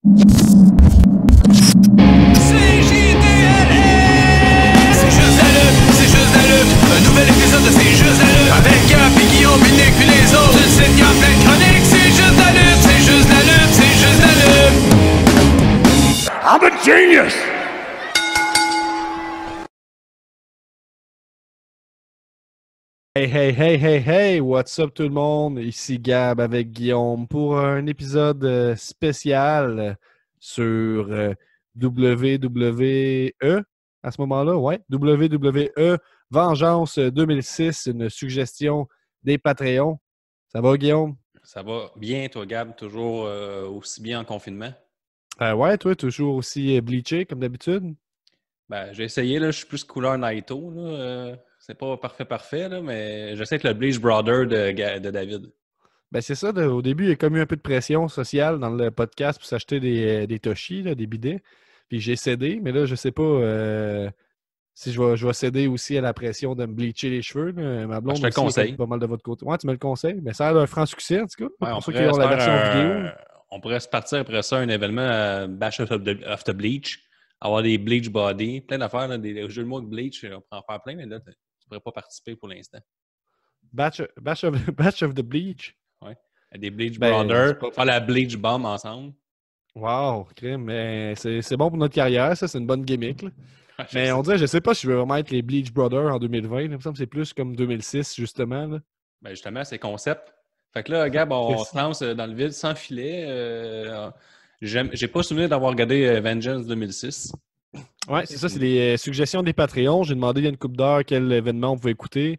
C'est juste la lutte, c'est juste la lutte. Un nouvel épisode de C'est juste la lutte. Avec Gap et Guillaume, Nick puis les autres. Une site Gap, plein de chroniques. C'est juste la lutte, c'est juste la lutte, c'est juste la lutte. I'm a genius! Hey, what's up tout le monde? Ici Gab avec Guillaume pour un épisode spécial sur WWE à ce moment-là, ouais, WWE Vengeance 2006, une suggestion des Patreons. Ça va Guillaume? Ça va bien, toi, Gab, toujours aussi bien en confinement? Ouais, toi, toujours aussi bleaché comme d'habitude? Ben, j'ai essayé, là, je suis plus couleur Naito. Là, c'est pas parfait, là, mais je sais que le Bleach Brother de David. Ben c'est ça, au début, il y a comme eu un peu de pression sociale dans le podcast pour s'acheter des Toshi, là, des bidets. Puis j'ai cédé, mais là, je sais pas si je vais céder aussi à la pression de me bleacher les cheveux. Là. Ma blonde je te le aussi est conseille. pas mal de votre côté. Ouais, tu me le conseilles, mais ça a l'air d'un franc succès, en tout cas. Ouais, pour ceux qui ont la version vidéo. On pourrait se partir après ça, un événement Bash of the Bleach, avoir des Bleach Body, plein d'affaires, là, des jeux de mots de Bleach, on pourrait en faire plein, mais là, tu pourrais pas participer pour l'instant. Batch of the Bleach. Ouais. Des Bleach Ben, Brothers, faire la Bleach Bomb ensemble. Wow, crime, mais c'est bon pour notre carrière, ça, c'est une bonne gimmick. Là. Ouais, Mais on dirait, je sais pas si je veux vraiment être les Bleach Brothers en 2020. Là. Il me semble que c'est plus comme 2006, justement. Là. Ben justement, c'est concept. Fait que là, Gab, on se lance dans le vide sans filet. J'ai pas souvenir d'avoir regardé Vengeance 2006. Ouais, c'est ça, c'est les suggestions des Patreons. J'ai demandé il y a une couple d'heures quel événement on pouvait écouter.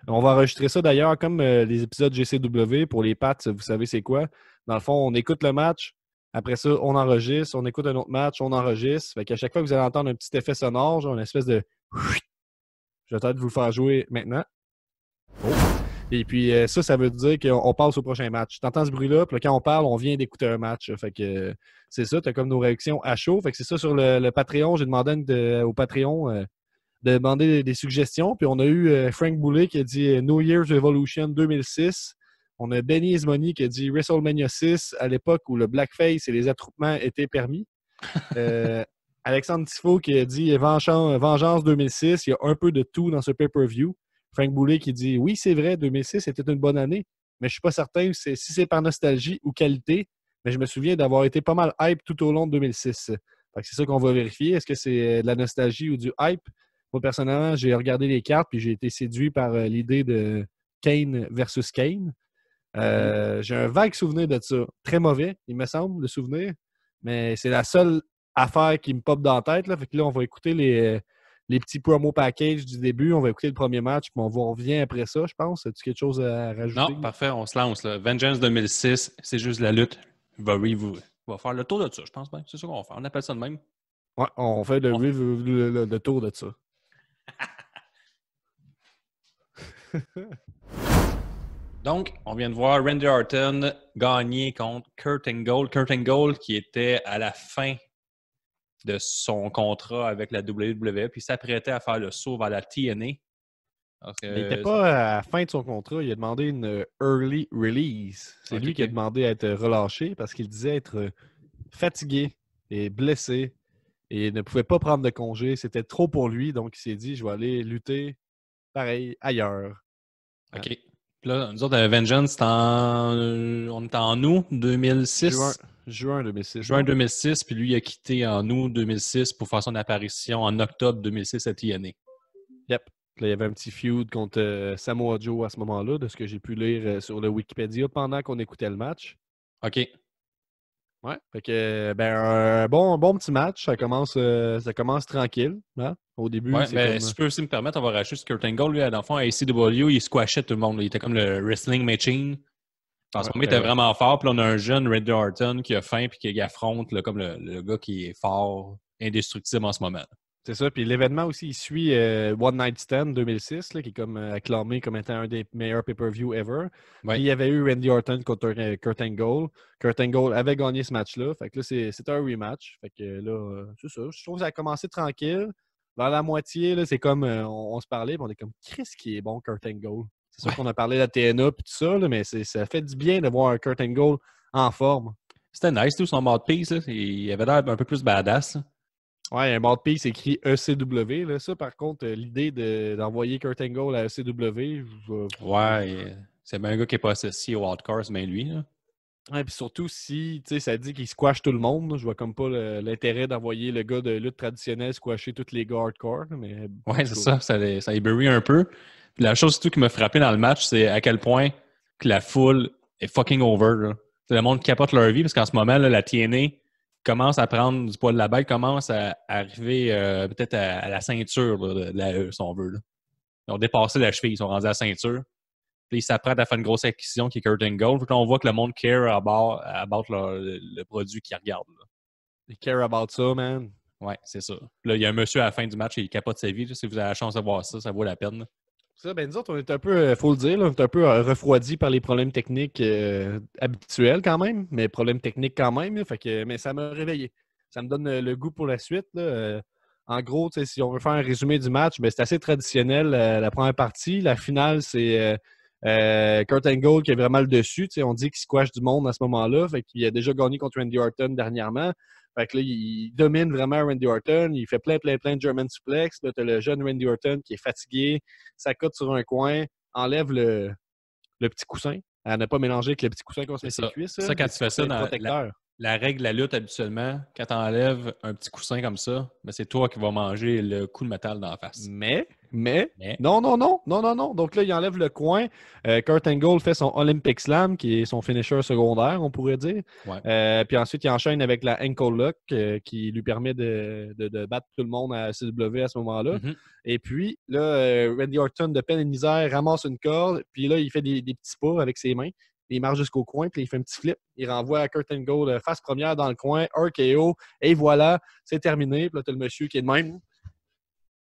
On va enregistrer ça d'ailleurs comme les épisodes GCW pour les Pats, vous savez c'est quoi. Dans le fond, on écoute le match, après ça, on enregistre, on écoute un autre match, on enregistre. Fait qu'à chaque fois que vous allez entendre un petit effet sonore, genre une espèce de... Je vais peut-être vous le faire jouer maintenant. Oh. Et puis ça veut dire qu'on passe au prochain match. Tu entends ce bruit-là, puis là, quand on parle, on vient d'écouter un match. Fait que c'est ça, tu as comme nos réactions à chaud. Fait que c'est ça sur le Patreon. J'ai demandé au Patreon de demander des suggestions. Puis on a eu Frank Boulet qui a dit New Year's Revolution 2006. On a Benny Ismoney qui a dit WrestleMania 6 à l'époque où le blackface et les attroupements étaient permis. Alexandre Tifo qui a dit Vengeance 2006. Il y a un peu de tout dans ce pay-per-view. Frank Boulet qui dit oui, c'est vrai, 2006 était une bonne année, mais je ne suis pas certain si c'est par nostalgie ou qualité, mais je me souviens d'avoir été pas mal hype tout au long de 2006. Fait que c'est ça qu'on va vérifier. Est-ce que c'est de la nostalgie ou du hype? Moi, personnellement, j'ai regardé les cartes puis j'ai été séduit par l'idée de Kane versus Kane. J'ai un vague souvenir de ça. Très mauvais, il me semble, le souvenir, mais c'est la seule affaire qui me pop dans la tête. Là. Fait que là, on va écouter les petits promo packages du début. On va écouter le premier match, puis on revient après ça, je pense. As-tu quelque chose à rajouter? Non, parfait, on se lance. Là. Vengeance 2006, c'est juste la lutte. Il va faire le tour de ça, je pense bien. C'est ça qu'on va faire. On appelle ça de même. Ouais, on fait le tour de ça. Donc, on vient de voir Randy Orton gagner contre Kurt Angle. Kurt Angle qui était à la fin de son contrat avec la WWE, puis s'apprêtait à faire le saut vers la TNA. Il n'était pas à la fin de son contrat. Il a demandé une early release. C'est lui qui a demandé à être relâché parce qu'il disait être fatigué et blessé et ne pouvait pas prendre de congé. C'était trop pour lui, donc il s'est dit je vais aller lutter pareil ailleurs. OK. Puis là, nous autres, Vengeance, on est en août 2006. Juin 2006. Juin 2006, puis lui, il a quitté en août 2006 pour faire son apparition en octobre 2006 à TNA. Yep. Là, il y avait un petit feud contre Samoa Joe à ce moment-là, de ce que j'ai pu lire sur le Wikipédia pendant qu'on écoutait le match. OK. Ouais. Fait que, un bon petit match. Ça commence tranquille. Hein? Au début, Ouais, c'est ben, comme... si je peux aussi me permettre, on va rajouter ce Kurt Angle. Lui, dans le fond, à ACW, il squashait tout le monde. Il était comme le wrestling machine. En ce moment, il était vraiment fort. Puis là, on a un jeune Randy Orton qui a faim puis qui affronte là, comme le gars qui est fort, indestructible en ce moment. C'est ça. Puis l'événement aussi, il suit One Night Stand 2006, là, qui est comme acclamé comme étant un des meilleurs pay-per-view ever. Ouais. Puis il y avait eu Randy Orton contre Kurt Angle. Kurt Angle avait gagné ce match-là. Fait que là, c'est un rematch. Fait que là, c'est ça. Je trouve que ça a commencé tranquille. Vers la moitié, là, c'est comme on se parlait, puis on est comme Chris qui est bon, Kurt Angle. C'est sûr qu'on a parlé de la TNA et tout ça, là, mais ça fait du bien de voir un Kurt Angle en forme. C'était nice, tout son mouthpiece. Là. Il avait l'air un peu plus badass. Là. Ouais, un mouthpiece écrit ECW. Là. Ça, par contre, l'idée d'envoyer Kurt Angle à ECW, Ouais, c'est bien un gars qui n'est pas associé au hardcore, c'est bien lui. Là. Ouais, puis surtout si ça dit qu'il squash tout le monde, je vois comme pas l'intérêt d'envoyer le gars de lutte traditionnelle squasher tous les gars hardcore. Mais, Ouais, c'est ça. Ça les bury un peu. Puis la chose surtout qui m'a frappé dans le match, c'est à quel point que la foule est fucking over. Là. Le monde capote leur vie parce qu'en ce moment, là, la TNA commence à prendre du poil de la bête, commence à arriver peut-être à la ceinture là, de la E, si on veut. Là. Ils ont dépassé la cheville, ils sont rendus à la ceinture. Puis ils s'apprêtent à faire une grosse acquisition qui est Kurt Angle. Puis on voit que le monde care about le produit qu'ils regardent. Là. ils care about ça, man. Ouais, c'est ça. Là, il y a un monsieur à la fin du match, il capote sa vie. Là. Si vous avez la chance de voir ça, ça vaut la peine. Là. Ça, ben nous autres, on est un peu, faut le dire, là, on est un peu refroidis par les problèmes techniques habituels quand même, mais problèmes techniques quand même. Là, fait que, mais ça m'a réveillé. Ça me donne le goût pour la suite. Là. En gros, si on veut faire un résumé du match, ben, c'est assez traditionnel la première partie. La finale, c'est Kurt Angle qui est vraiment le dessus. On dit qu'il squash du monde à ce moment-là. Fait qu'il a déjà gagné contre Randy Orton dernièrement. Fait que là, il domine vraiment Randy Orton. Il fait plein de German suplex. Là, t'as le jeune Randy Orton qui est fatigué. Ça cote sur un coin. Enlève le petit coussin. À ne pas mélanger avec le petit coussin qu'on se met sur les cuisses. Ça, quand tu fais ça dans protecteur. la règle de la lutte, habituellement, quand tu enlèves un petit coussin comme ça, ben c'est toi qui vas manger le coup de métal dans la face. Mais, non. Donc là, il enlève le coin. Kurt Angle fait son Olympic Slam, qui est son finisher secondaire, on pourrait dire. Ouais. Puis ensuite, il enchaîne avec la Ankle Lock, qui lui permet de battre tout le monde à CW à ce moment-là. Mm-hmm. Et puis, là, Randy Orton, de peine et de misère, ramasse une corde. Puis là, il fait des petits pas avec ses mains. Il marche jusqu'au coin, puis il fait un petit flip. Il renvoie Kurt Angle face première dans le coin, RKO, et voilà, c'est terminé. Puis là, tu as le monsieur qui est de même.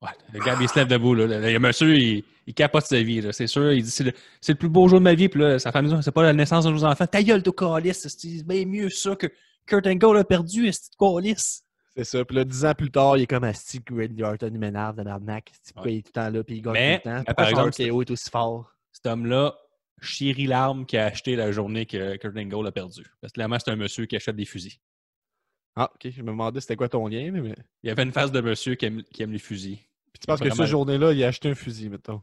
Ouais, le gars, il se lève debout. Là. Le monsieur, il capote sa vie. Là. C'est sûr, il dit c'est le plus beau jour de ma vie. Puis là, sa famille, c'est pas la naissance de nos enfants. Ta gueule, de calice. C'est bien mieux ça que Kurt Angle a perdu, c'est de calice. C'est ça. Puis là, 10 ans plus tard, il est comme Asti que Randy Orton, il m'énerve de l'arnaque. Pourquoi il est tout le temps là, puis il gagne tout le temps. Pourquoi par exemple, RKO est aussi fort? Cet homme-là chérit l'arme qu'il a acheté la journée que Kurt Angle a perdu. Parce que clairement, c'est un monsieur qui achète des fusils. Ah, OK. Je me demandais c'était quoi ton lien. Mais... Il y avait une face de monsieur qui aime les fusils. Puis tu penses que cette journée-là, il a acheté un fusil, mettons?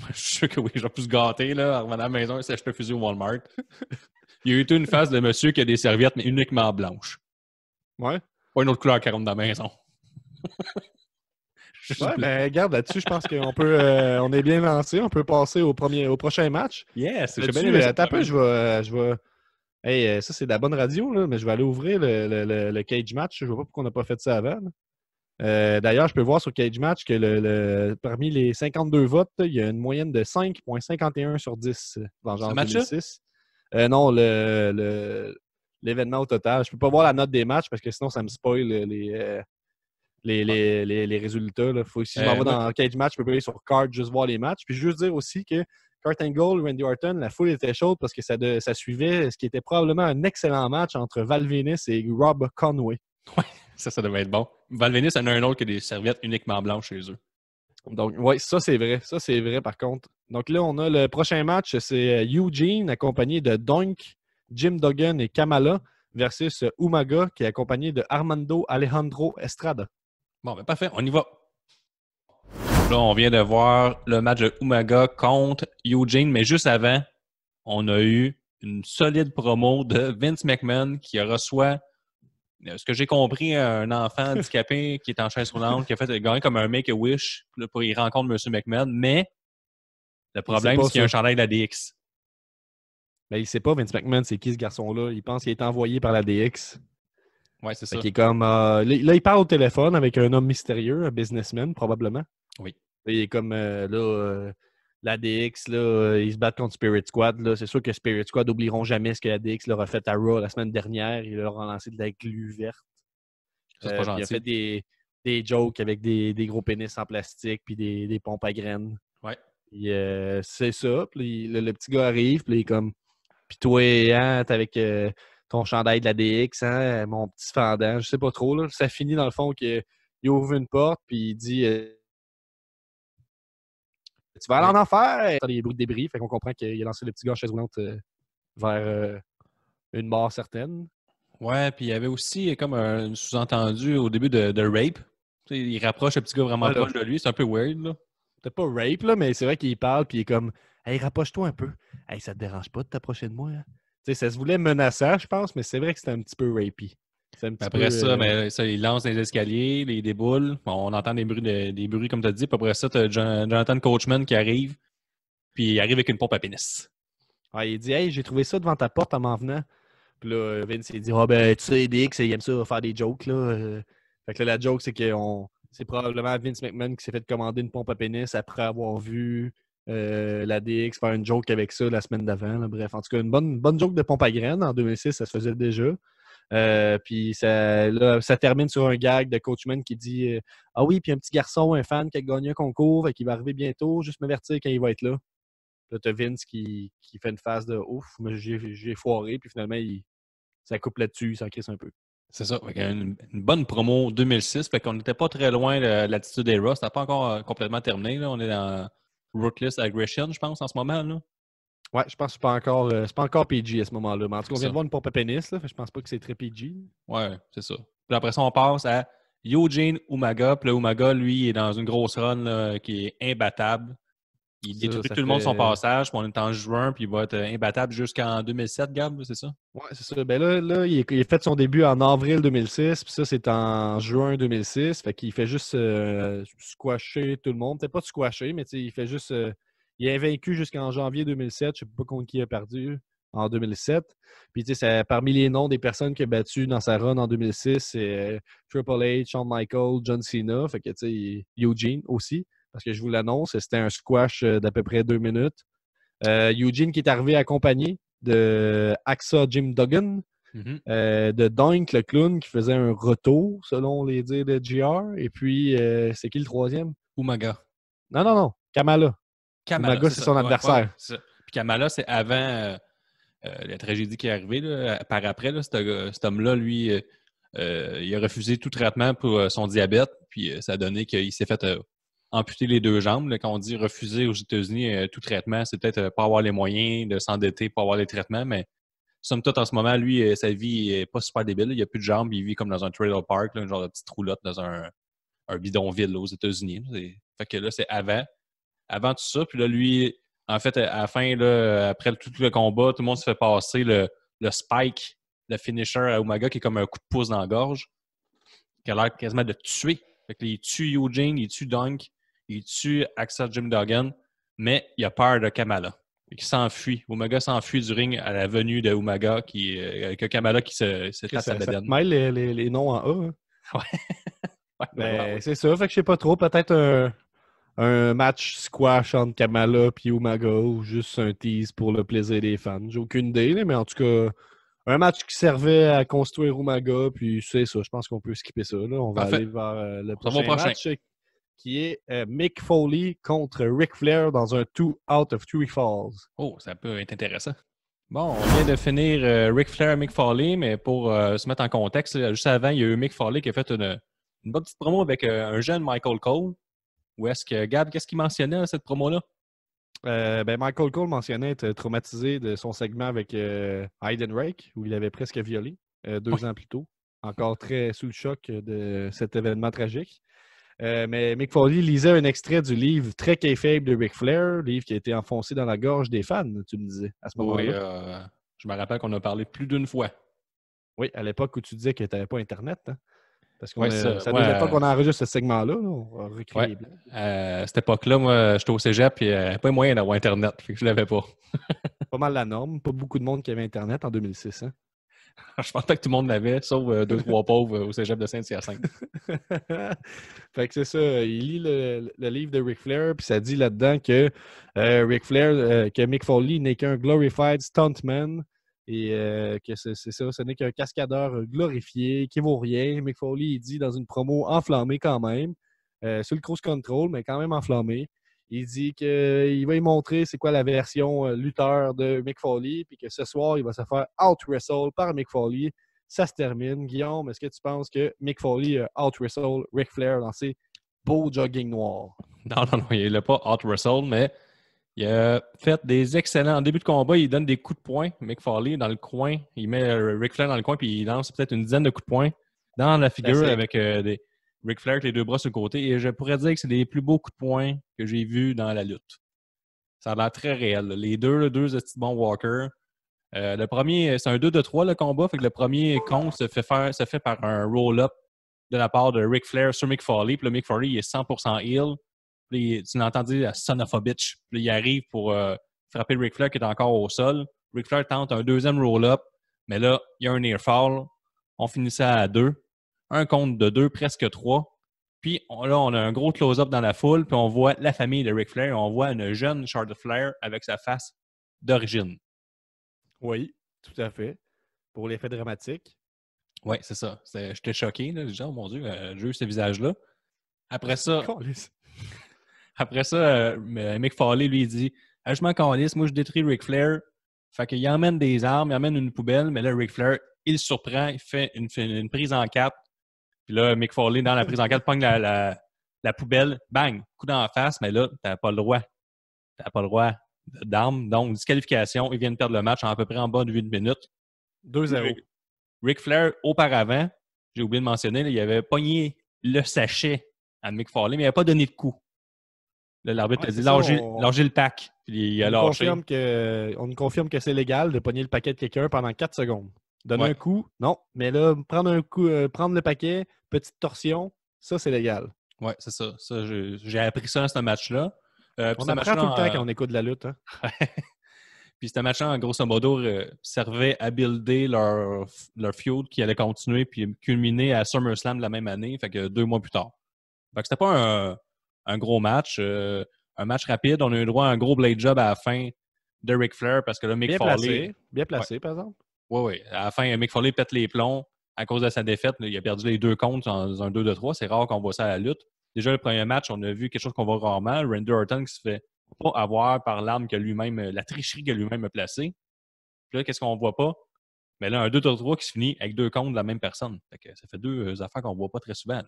Je suis sûr que oui. J'ai pu se gâter, là. En revenant à la maison, il s'est acheté un fusil au Walmart. Il y a eu une face de monsieur qui a des serviettes, mais uniquement blanches. Ouais. Pas une autre couleur qui rentre dans la maison. Ouais, ben regarde, là-dessus, je pense qu'on peut on est bien lancé. On peut passer au prochain match. Yes, j'ai bien aimé. Attends un peu, je vais... Hey, ça, c'est de la bonne radio, là, mais je vais aller ouvrir le cage match. Je ne vois pas pourquoi on n'a pas fait ça avant. D'ailleurs, je peux voir sur Cage Match que parmi les 52 votes, il y a une moyenne de 5,51 sur 10 Vengeance 2006. Non, l'événement au total. Je ne peux pas voir la note des matchs parce que sinon, ça me spoil les résultats. Là. Si je m'en vais dans Cage Match, je peux aller sur Card, juste voir les matchs. Puis juste dire aussi que Kurt Angle, Randy Orton, la foule était chaude parce que ça suivait ce qui était probablement un excellent match entre Val Venis et Rob Conway. Ouais. Ça devait être bon. Val Venis en a un autre qui a des serviettes uniquement blanches chez eux. Donc, oui, ça, c'est vrai. Ça, c'est vrai, par contre. Donc là, on a le prochain match. C'est Eugene, accompagné de Doink, Jim Duggan et Kamala, versus Umaga, qui est accompagné de Armando Alejandro Estrada. Bon, ben parfait. On y va. Là, on vient de voir le match de Umaga contre Eugene, mais juste avant, on a eu une solide promo de Vince McMahon qui reçoit... Ce que j'ai compris, un enfant handicapé qui est en chaise roulante, qui a fait gagner comme un Make-A-Wish, pour il rencontre M. McMahon, mais le problème, c'est qu'il y a un chandail de la DX. Ben, il sait pas, Vince McMahon, c'est qui ce garçon-là? Il pense qu'il est envoyé par la DX. Ouais, c'est ça. Qui est comme, là, il parle au téléphone avec un homme mystérieux, un businessman, probablement. Oui. Là, il est comme, la DX, là, ils se battent contre Spirit Squad. Là. C'est sûr que Spirit Squad n'oublieront jamais ce que la DX leur a fait à Raw la semaine dernière. Il leur a lancé de la glu verte. Ça, c'est pas gentil. Il a fait des jokes avec des gros pénis en plastique puis des pompes à graines. Ouais. C'est ça. Puis le petit gars arrive, puis il est comme... Puis toi, hein, t'es avec ton chandail de la DX, hein, mon petit fendant, je sais pas trop. Là. Ça finit dans le fond qu'il ouvre une porte, puis il dit... Tu vas aller en enfer! Il y a des bruits de débris, fait qu'on comprend qu'il a lancé le petit gars en chaise roulante vers une mort certaine. Ouais, puis il y avait aussi comme un sous-entendu au début de rape. Tu sais, il rapproche le petit gars vraiment Ouais, là, proche de lui. C'est un peu weird, là. peut-être pas rape, là, mais c'est vrai qu'il parle, puis il est comme Hey, rapproche-toi un peu. Hey, ça te dérange pas de t'approcher de moi, hein? Tu sais, ça se voulait menaçant, je pense, mais c'est vrai que c'était un petit peu rapey. C'est un petit peu. Après ça, mais ça, il lance les escaliers, les déboules. Bon, on entend des bruits comme tu as dit. Puis après ça, tu as Jonathan Coachman qui arrive. Puis il arrive avec une pompe à pénis. Il dit Hey, j'ai trouvé ça devant ta porte en m'en venant. Puis là, Vince, il dit Ah, ben, tu sais, DX, il aime ça faire des jokes, là. Fait que là, la joke, c'est que c'est probablement Vince McMahon qui s'est fait commander une pompe à pénis après avoir vu la DX faire une joke avec ça la semaine d'avant. Là. Bref, en tout cas, une bonne joke de pompe à graines. En 2006, ça se faisait déjà. Puis ça termine sur un gag de Coachman qui dit Ah oui, puis un petit garçon, un fan qui a gagné un concours, fait qu'il va arriver bientôt, juste m'avertir quand il va être là. Là, t'as Vince qui fait une phase de ouf, mais j'ai foiré, puis finalement, ça coupe là-dessus, ça crisse un peu. C'est ça. Fait une bonne promo 2006. Fait qu'on n'était pas très loin de l'attitude des Ross. C'était pas encore complètement terminé. Là. On est dans Ruthless Aggression, je pense, en ce moment. Là. Ouais, je pense que c'est pas encore PG à ce moment-là. Mais en tout cas, on vient de voir une pompe à pénis, là, fait que je pense pas que c'est très PG. Ouais, c'est ça. Puis après ça, on passe à Eugene Umaga. Puis là, Umaga, lui, il est dans une grosse run là, qui est imbattable. Il détruit tout le monde son passage. Puis on est en juin, puis il va être imbattable jusqu'en 2007, Gab, c'est ça? Ouais, c'est ça. Ben là il a fait son début en avril 2006, puis ça, c'est en juin 2006. Fait qu'il fait juste squasher tout le monde. Peut-être pas squasher, mais il fait juste. Il est invaincu jusqu'en janvier 2007. Je sais pas contre qui il a perdu en 2007. Puis, tu sais, parmi les noms des personnes qu'il a battues dans sa run en 2006, c'est Triple H, Shawn Michaels, John Cena. Fait que, tu sais, Eugene aussi. Parce que je vous l'annonce, c'était un squash d'à peu près 2 minutes. Eugene qui est arrivé accompagné de Axa Jim Duggan, de Doink le clown qui faisait un retour selon les dires de GR. Et puis, c'est qui le troisième? Umaga. Non. Kamala. Umaga, c'est son adversaire. Ouais, c'est ça. Puis Kamala, c'est avant la tragédie qui est arrivée. Là, par après, là, cet homme-là, lui, il a refusé tout traitement pour son diabète. Puis ça a donné qu'il s'est fait amputer les 2 jambes. Là. Quand on dit refuser aux États-Unis tout traitement, c'est peut-être pas avoir les moyens de s'endetter pour avoir les traitements, mais somme toute, en ce moment, lui, sa vie n'est pas super débile. Il n'a plus de jambes, il vit comme dans un trailer park, là, un genre de petite roulotte dans un bidonville là, aux États-Unis. Fait que là, c'est avant tout ça. Puis là, lui, en fait, à la fin, là, après tout le combat, tout le monde se fait passer le spike, le finisher à Umaga, qui est comme un coup de pouce dans la gorge, qui a l'air quasiment de tuer. Fait que là, il tue Eugene, il tue Dunk, il tue Axel Jim Duggan, mais il a peur de Kamala. Il s'enfuit. Umaga s'enfuit du ring à la venue de Umaga, avec Kamala qui se tape sa bedaine. Ça mêle les noms en A. Hein? Ouais. Ben, c'est ça. Fait que je sais pas trop. Peut-être un match squash entre Kamala et Umaga ou juste un tease pour le plaisir des fans. J'ai aucune idée, là, mais en tout cas, un match qui servait à construire Umaga, puis c'est ça. Je pense qu'on peut skipper ça. Là. On va aller vers le prochain match qui est Mick Foley contre Ric Flair dans un 2 out of 3 falls. Oh, ça peut être intéressant. Bon, on vient de finir Ric Flair et Mick Foley, mais pour se mettre en contexte, là, juste avant, il y a eu Mick Foley qui a fait une bonne petite promo avec un jeune Michael Cole. Où est-ce que, Gab, qu'est-ce qu'il mentionnait dans cette promo-là? Michael Cole mentionnait être traumatisé de son segment avec Hayden Rake, où il avait presque violé 2 ans plus tôt. Encore très sous le choc de cet événement tragique. Mais Mick Foley lisait un extrait du livre très kayfabe de Ric Flair, livre qui a été enfoncé dans la gorge des fans, tu me disais, à ce moment-là. Oui, je me rappelle qu'on a parlé plus d'une fois. Oui, à l'époque où tu disais que tu n'avais pas Internet. Hein? Parce que c'est à la deuxième fois qu'on enregistre ce segment-là. On va recréer. À cette époque-là, moi, j'étais au cégep et il n'y avait pas moyen d'avoir Internet. Fait que je ne l'avais pas. Pas mal la norme. Pas beaucoup de monde qui avait Internet en 2006. Hein? Je pense pas que tout le monde l'avait, sauf 2-3 pauvres au cégep de Saint-Hyacinthe. Fait que c'est ça. Il lit le livre de Ric Flair, puis ça dit là-dedans que Ric Flair, que Mick Foley n'est qu'un glorified stuntman et que c'est ça, ce n'est qu'un cascadeur glorifié qui vaut rien. Mick Foley, il dit dans une promo enflammée quand même, sur le cruise control, mais quand même enflammé. Il dit qu'il va y montrer c'est quoi la version lutteur de Mick Foley, puis que ce soir, il va se faire out-wrestle par Mick Foley. Ça se termine. Guillaume, est-ce que tu penses que Mick Foley out-wrestle Ric Flair dans ses beaux jogging noirs? Non, il l'a pas out-wrestle, mais Il a fait des excellents... En début de combat, il donne des coups de poing. Mick Foley dans le coin. Il met Ric Flair dans le coin puis il lance peut-être une dizaine de coups de poing dans la figure avec des Ric Flair avec les deux bras sur le côté. Et je pourrais dire que c'est les plus beaux coups de poing que j'ai vus dans la lutte. Ça a l'air très réel. Là. Les deux petits bons walkers. Le premier, c'est un 2-3 le combat. Fait que le premier compte se fait par un roll-up de la part de Ric Flair sur Mick Foley. Puis le Mick Foley, il est 100% heel. Puis tu l'entends dire « son of a bitch ». Puis il arrive pour frapper Ric Flair qui est encore au sol. Ric Flair tente un deuxième roll-up. Mais là, il y a un near fall. On finit ça à 2. Un compte de 2, presque 3. Puis là, on a un gros close-up dans la foule. Puis on voit la famille de Ric Flair. On voit une jeune Charlotte Flair avec sa face d'origine. Oui, tout à fait. Pour l'effet dramatique. Oui, c'est ça. J'étais choqué. J'ai dit « Oh mon Dieu, j'ai eu ce visage-là. » Après ça, Mick Foley, lui, il dit « Je m'en calisse, moi, je détruis Ric Flair. » Fait qu'il emmène des armes, il emmène une poubelle, mais là, Ric Flair, il le surprend, il fait une prise en cap. Puis là, Mick Foley, dans la prise en cap, pogne la poubelle, bang, coup d'en face, mais là, t'as pas le droit. T'as pas le droit d'armes. Donc, disqualification, ils viennent perdre le match à peu près en bas de 8 minutes. 2-0. Ric Flair, auparavant, j'ai oublié de mentionner, là, il avait pogné le sachet à Mick Foley, mais il n'avait pas donné de coup. Là, l'arbitre a dit lâchez le pack. Puis il a lâché. On nous confirme que c'est légal de pogner le paquet de quelqu'un pendant 4 secondes. Donner un coup, non. Mais là, prendre le paquet, petite torsion, ça, c'est légal. Oui, c'est ça. J'ai appris ça dans ce match-là. On apprend tout le temps quand on écoute de la lutte. Hein? Puis ce match-là, en grosso modo, servait à builder leur feud qui allait continuer puis culminer à SummerSlam la même année, fait que 2 mois plus tard. Fait que c'était pas un gros match. Un match rapide. On a eu droit à un gros blade job à la fin de Ric Flair parce que là, Mick Foley... Bien placé, par exemple. Oui. À la fin, Mick Foley pète les plombs à cause de sa défaite. Là, il a perdu les 2 comptes dans un 2-3. C'est rare qu'on voit ça à la lutte. Déjà, le premier match, on a vu quelque chose qu'on voit rarement. Randy Orton qui se fait pas avoir par l'arme que lui-même, la tricherie que lui-même a placée. Puis là, qu'est-ce qu'on voit pas? Mais là, un 2-3 qui se finit avec 2 comptes de la même personne. Fait que ça fait 2 affaires qu'on voit pas très souvent.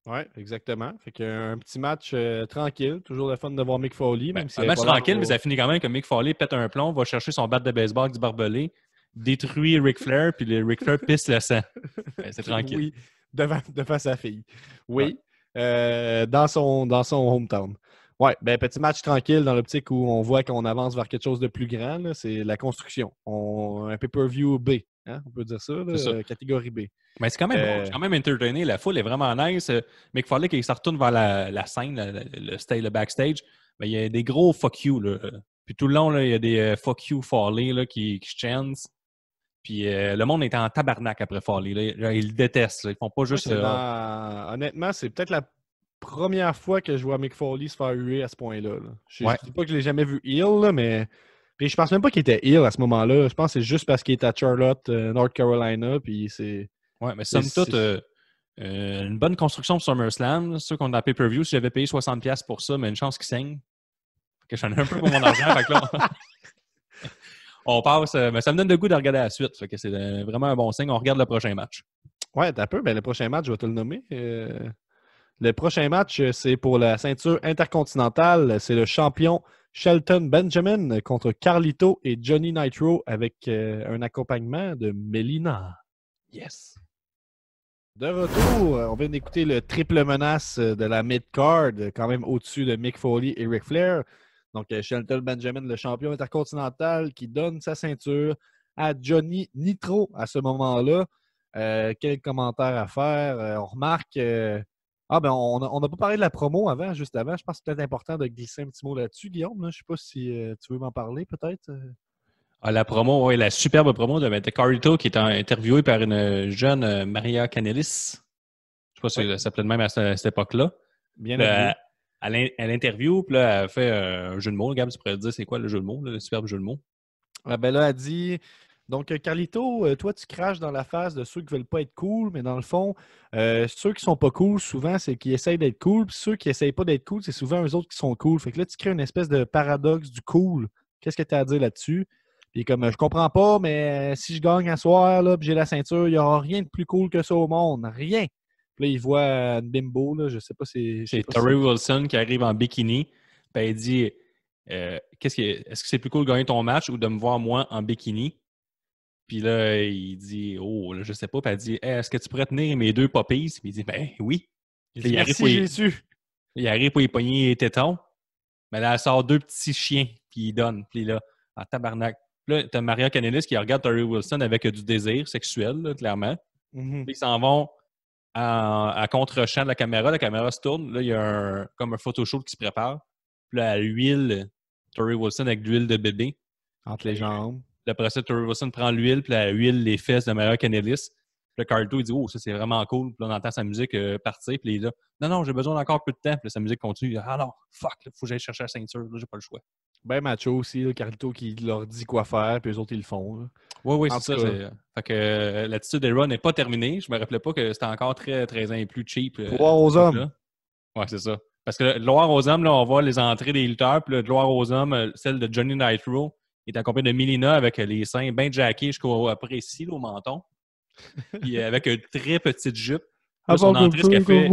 Oui, exactement. Fait qu'un petit match tranquille. Toujours le fun de voir Mick Foley. Même si un match tranquille, mais ça finit quand même que Mick Foley pète un plomb, va chercher son bat de baseball du barbelé, détruit Ric Flair, puis le Ric Flair pisse le sang. C'est tranquille. Oui, devant sa fille. Oui, dans son hometown. Ouais, petit match tranquille dans l'optique où on voit qu'on avance vers quelque chose de plus grand. Là, c'est la construction. Un pay-per-view B, hein, on peut dire ça, là, ça. Catégorie B. Mais c'est quand même bon, c'est quand même entertainé. La foule est vraiment nice. Mick Foley, quand il se retourne vers la scène, le backstage, il y a des gros fuck you. Là. Puis tout le long, là, il y a des fuck you Foley là, qui chance. Puis le monde est en tabarnak après Foley. Là. Ils le détestent. Là. Ils font pas juste... Honnêtement, c'est peut-être la première fois que je vois Mick Foley se faire huer à ce point-là. Là. Je ne dis pas que je l'ai jamais vu heel, là, mais... Puis je pense même pas qu'il était heel à ce moment-là. Je pense que c'est juste parce qu'il était à Charlotte, North Carolina, puis c'est... Ouais, mais somme toute, une bonne construction pour SummerSlam. C'est sûr qu'on a pay-per-view. Si j'avais payé 60$ pour ça, mais une chance qu'il saigne. Que j'en ai un peu pour mon argent. Fait que là, on passe. Mais ça me donne le goût de regarder la suite. Fait que c'est vraiment un bon signe. On regarde le prochain match. Ouais, t'as peu. Le prochain match, je vais te le nommer. Le prochain match, c'est pour la ceinture intercontinentale. C'est le champion Shelton Benjamin contre Carlito et Johnny Nitro avec un accompagnement de Melina. Yes! De retour, on vient d'écouter le triple menace de la mid-card, quand même au-dessus de Mick Foley et Ric Flair. Donc, Shelton Benjamin, le champion intercontinental, qui donne sa ceinture à Johnny Nitro à ce moment-là. Quel commentaire à faire? On remarque... on n'a pas parlé de la promo juste avant. Je pense que c'est peut-être important de glisser un petit mot là-dessus, Guillaume. Là. Je ne sais pas si tu veux m'en parler, peut-être. La promo, oui, la superbe promo de Carlito qui est interviewé par une jeune Maria Kanellis. Je ne sais pas si ça s'appelait de même à cette époque-là. Bien à l'interview, puis là, elle fait un jeu de mots. Gab, tu pourrais dire c'est quoi le jeu de mots, le superbe jeu de mots? Là, elle dit... Donc, Carlito, toi, tu craches dans la face de ceux qui ne veulent pas être cool, mais dans le fond, ceux qui sont pas cool, souvent, c'est qu'ils essayent d'être cool, puis ceux qui essayent pas d'être cool, c'est souvent eux autres qui sont cool. Fait que là, tu crées une espèce de paradoxe du cool. Qu'est-ce que tu as à dire là-dessus? Puis comme, je comprends pas, mais si je gagne à soir, là, puis j'ai la ceinture, il n'y aura rien de plus cool que ça au monde. Rien. Puis là, il voit une bimbo, là, je sais pas si... C'est Torrie Wilson qui arrive en bikini, puis elle dit est-ce que c'est plus cool de gagner ton match ou de me voir moi en bikini? Puis là, il dit, oh, là, je sais pas. Puis elle dit, hey, est-ce que tu pourrais tenir mes 2 poppies? Puis il dit, ben oui. Il dit, merci Jésus. Il arrive pour y pogner les tétons. Mais là, elle sort 2 petits chiens, puis il donne. Puis là, en tabarnak. Puis là, t'as Maria Kanellis qui regarde Torrie Wilson avec du désir sexuel, là, clairement. Mm-hmm. Puis ils s'en vont à contre-champ de la caméra se tourne. Là, il y a comme un photoshoot qui se prépare. Puis là, elle huile Torrie Wilson avec de l'huile de bébé. Entre les jambes. Puis après ça, Torrie Wilson prend l'huile, puis elle huile les fesses de Maria Kanellis. Puis le Carlito, il dit, oh, ça, c'est vraiment cool. Puis là, on entend sa musique partir. Puis il est là, non, j'ai besoin d'encore peu de temps. Puis là, sa musique continue. Ah non, fuck, il faut que j'aille chercher la ceinture. Là, j'ai pas le choix. Ben macho aussi, le Carlito qui leur dit quoi faire, puis eux autres, ils le font. Là. Oui, c'est ça. Fait que l'attitude des Raw n'est pas terminée. Je me rappelais pas que c'était encore très, très ans et plus cheap. Gloire aux hommes. Oui, c'est ça. Parce que gloire aux hommes, là, on voit les entrées des lutteurs. Puis gloire aux hommes, celle de Johnny Nitro, est accompagnée de Melina avec les seins bien jackés jusqu'après ici, là, au menton. Puis avec une très petite jupe. Là, son entrée, ce qu'elle fait,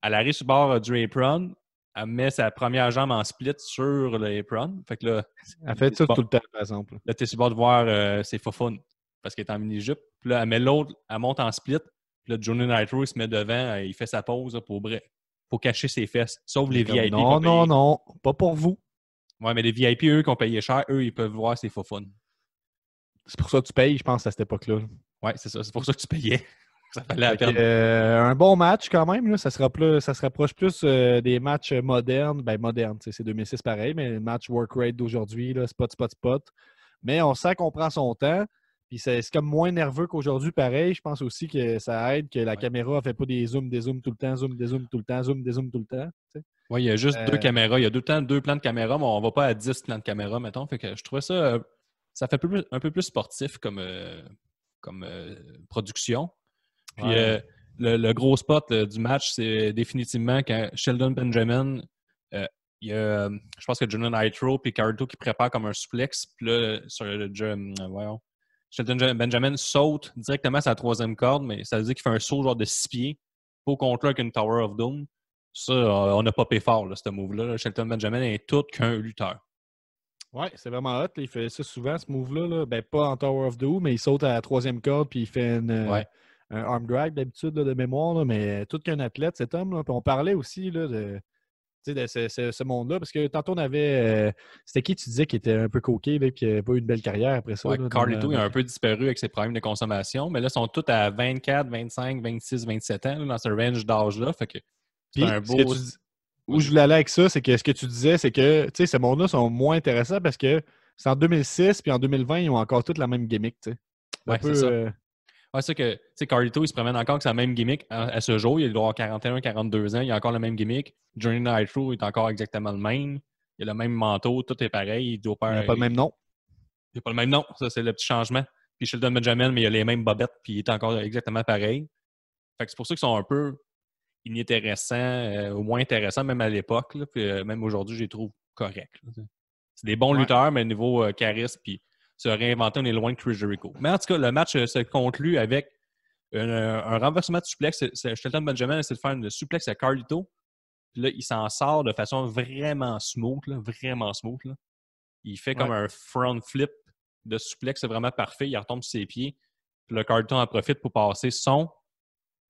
elle arrive sur le bord du apron. Elle met sa première jambe en split sur le apron. Fait que là, elle fait ça tout le temps, par exemple. Là, tu es sur le bord de voir ses faufounes parce qu'elle est en mini-jupe. Puis là, elle met l'autre, elle monte en split. Puis là, Johnny Nitro, il se met devant, il fait sa pause là, pour cacher ses fesses. Sauf les VIP. Non, pas pour vous. Ouais, mais les VIP, eux, qui ont payé cher, eux, ils peuvent voir ses faufounes. C'est pour ça que tu payes, je pense, à cette époque-là. Ouais, c'est ça. C'est pour ça que tu payais. Ça fallait la peine. Un bon match quand même, là, ça se rapproche plus des matchs modernes. Ben modernes, c'est 2006 pareil, mais le match work rate d'aujourd'hui, là, spot. Mais on sent qu'on prend son temps. Puis c'est comme moins nerveux qu'aujourd'hui, pareil. Je pense aussi que ça aide que la caméra ne fait pas des zooms tout le temps, zoom tout le temps, zoom tout le temps. Oui, il y a juste 2 caméras. Il y a 2 plans de caméra, mais on ne va pas à 10 plans de caméra, mettons. Fait que je trouvais ça, ça fait un peu plus sportif comme production. Puis le gros spot du match, c'est définitivement quand Shelton Benjamin, il y a, je pense que Johnny Nitro et Carlito qui préparent comme un suplex. Puis là, sur Shelton Benjamin saute directement à sa 3e corde, mais ça veut dire qu'il fait un saut genre de 6 pieds pour contrer avec une Tower of Doom. Ça, on n'a pas payé fort, là, ce move-là. Shelton Benjamin est tout qu'un lutteur. Ouais, c'est vraiment hot. Là. Il fait ça souvent, ce move-là. Là. Ben, pas en Tower of Doom, mais il saute à la 3e corde puis il fait un arm drag d'habitude de mémoire, là, mais tout qu'un athlète, cet homme. Là. Puis on parlait aussi là, de ce monde-là, parce que tantôt on avait. C'était qui tu disais qui était un peu coqué, là, qui n'a pas eu une belle carrière après ça? Ouais, Carlito, il a un peu disparu avec ses problèmes de consommation, mais là, ils sont tous à 24, 25, 26, 27 ans, là, dans ce range d'âge-là. Fait que c'est un beau. Où je voulais aller avec ça, c'est que ce que tu disais, c'est que ce monde-là sont moins intéressants parce que c'est en 2006 puis en 2020, ils ont encore toutes la même gimmick. Ouais, c'est ça. Ouais, c'est que Carlito, il se promène encore avec sa même gimmick à ce jour. Il doit avoir 41, 42 ans. Il a encore le même gimmick. Johnny Nitro est encore exactement le même. Il a le même manteau. Tout est pareil. Il n'a pas le même nom. Il n'a pas le même nom. Ça, c'est le petit changement. Puis Shelton Benjamin, mais il a les mêmes bobettes. Puis il est encore exactement pareil. Fait que c'est pour ça qu'ils sont un peu inintéressants, ou moins intéressants, même à l'époque. Là, puis même aujourd'hui, je les trouve corrects. C'est des bons lutteurs, mais niveau charisme, puis se réinventer, on est loin de Chris Jericho. Mais en tout cas, le match se conclut avec un renversement de suplex. Shelton Benjamin essaie de faire une suplex à Carlito. Puis là, il s'en sort de façon vraiment smooth. Là, vraiment smooth. Là. Il fait comme un front flip de suplex. C'est vraiment parfait. Il retombe sur ses pieds. Puis le Carlito en profite pour passer son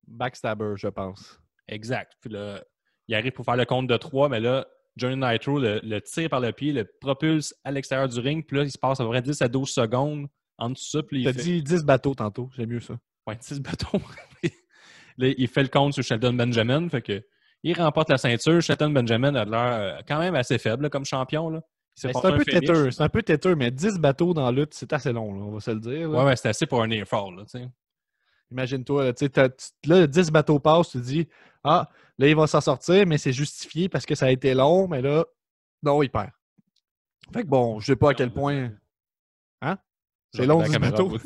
backstabber, je pense. Exact. Puis là, il arrive pour faire le compte de 3, mais là, Johnny Nitro le tire par le pied, le propulse à l'extérieur du ring, puis là, il se passe à peu près 10 à 12 secondes en dessous. T'as dit 10 bateaux tantôt, j'aime mieux ça. Ouais, 10 bateaux. Là, il fait le compte sur Shelton Benjamin, fait que il remporte la ceinture. Shelton Benjamin a l'air quand même assez faible là, comme champion. Là. C'est un peu têteux, mais 10 bateaux dans la lutte, c'est assez long, là, on va se le dire. Là. Ouais, c'est assez pour un near fall. Là, imagine-toi, là, 10 bateaux passent, tu te dis, là, il va s'en sortir, mais c'est justifié parce que ça a été long, mais là, non, il perd. Fait que bon, je sais pas à quel point. Hein? C'est long, 10 bateaux.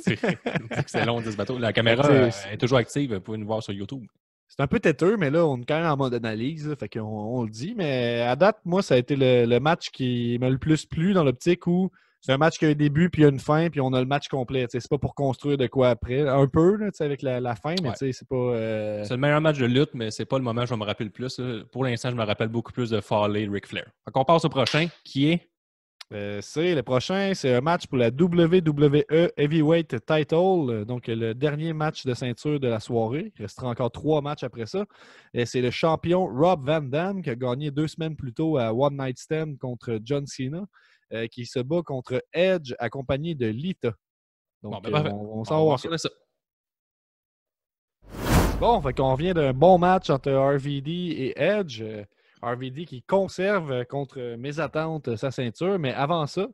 C'est long, 10 bateaux. La caméra est toujours active, vous pouvez nous voir sur YouTube. C'est un peu têteux, mais là, on est quand même en mode analyse, là, fait qu'on le dit. Mais à date, moi, ça a été le match qui m'a le plus plu dans l'optique où c'est un match qui a un début puis un une fin, puis on a le match complet. C'est pas pour construire de quoi après. Un peu là, avec la fin, mais c'est pas. C'est le meilleur match de lutte, mais c'est pas le moment où je me rappelle le plus. Pour l'instant, je me rappelle beaucoup plus de Fale et Ric Flair. On passe au prochain, qui est Le prochain, c'est un match pour la WWE Heavyweight Title, donc le dernier match de ceinture de la soirée. Il restera encore 3 matchs après ça. Et c'est le champion Rob Van Dam qui a gagné 2 semaines plus tôt à One Night Stand contre John Cena, qui se bat contre Edge accompagné de Lita. Donc, on s'en va voir ça. Bon, fait qu'on vient d'un bon match entre RVD et Edge. RVD qui conserve contre mes attentes sa ceinture, mais avant ça,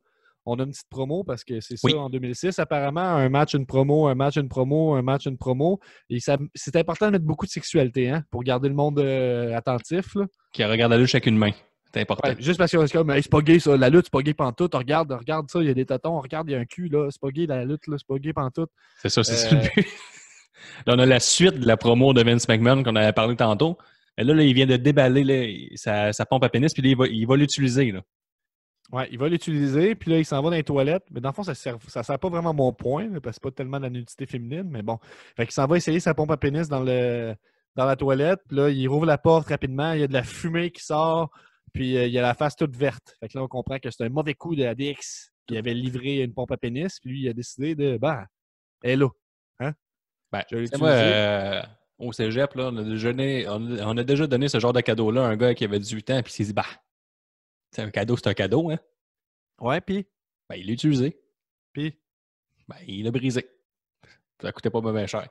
on a une petite promo parce que c'est ça en 2006. Apparemment, un match, une promo, un match, une promo, un match, une promo. Et c'est important de mettre beaucoup de sexualité pour garder le monde attentif. Là. Qui regarde la lutte chacune main. C'est important. Ouais, juste parce que c'est comme, hey, c'est pas gay ça, la lutte, c'est pas gay pantoute. Regarde ça, il y a des tatons, regarde, il y a un cul, là, c'est pas gay la lutte, là, c'est pas gay pantoute. C'est ça, c'est ça le but. Là, on a la suite de la promo de Vince McMahon qu'on avait parlé tantôt. Et là, il vient de déballer là, sa pompe à pénis, puis là, il va l'utiliser. Là. Ouais, il va l'utiliser, puis là, il s'en va dans les toilettes. Mais dans le fond, ça sert pas vraiment à mon point, là, parce que c'est pas tellement de la nudité féminine, mais bon. Fait qu'il s'en va essayer sa pompe à pénis dans la toilette, puis là, il rouvre la porte rapidement, il y a de la fumée qui sort, puis il y a la face toute verte. Fait que là, on comprend que c'est un mauvais coup de ADX qui avait livré une pompe à pénis, puis lui, il a décidé de, elle est là. Hein? Ben, moi, au cégep, là, on a déjà donné ce genre de cadeau-là à un gars qui avait 18 ans, puis il s'est dit, c'est un cadeau, hein? Ouais, puis? Ben, il l'a utilisé. Puis? Ben, il l'a brisé. Ça coûtait pas bien cher.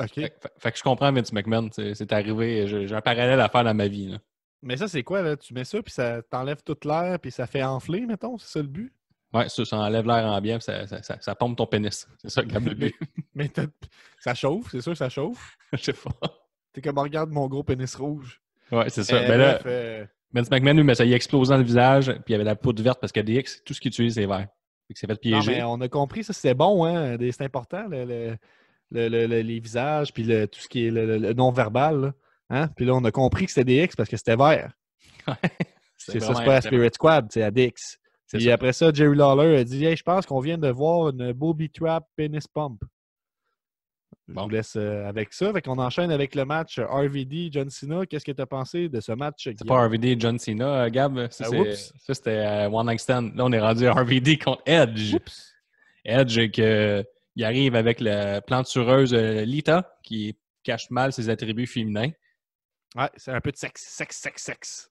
OK. Fait que je comprends Vince McMahon. C'est arrivé, j'ai un parallèle à faire dans ma vie. Là. Mais ça, c'est quoi, là? Tu mets ça, puis ça t'enlève toute l'air, puis ça fait enfler, mettons? C'est ça le but? Ouais, ça enlève l'air ambiant, puis ça pompe ton pénis. C'est ça le but. mais ça chauffe, c'est sûr que ça chauffe. Je sais pas. T'es comme, regarde mon gros pénis rouge. Ouais, c'est ça. Ben là, Vince McMahon, lui, mais ça y a explosé dans le visage, puis il y avait la poudre verte, parce que DX, tout ce qu'il utilise, c'est vert. Fait que c'est fait piéger. Non, mais on a compris, ça, c'était bon, hein? C'est important, les visages, puis tout ce qui est le non-verbal, là. Hein? Puis là, on a compris que c'était DX parce que c'était vert. C'est ça, c'est pas la Spirit Squad, c'est ADX. Puis après ça, Jerry Lawler a dit, hey, je pense qu'on vient de voir une Booby Trap Penis Pump. Je vous laisse avec ça. Fait qu'on enchaîne avec le match RVD, John Cena. Qu'est-ce que tu as pensé de ce match? C'est pas RVD et John Cena, Gab. Ça, c'était One Night Stand. Là, on est rendu à RVD contre Edge. Oups. Edge, il arrive avec la plantureuse Lita, qui cache mal ses attributs féminins. Ouais, c'est un peu de sexe.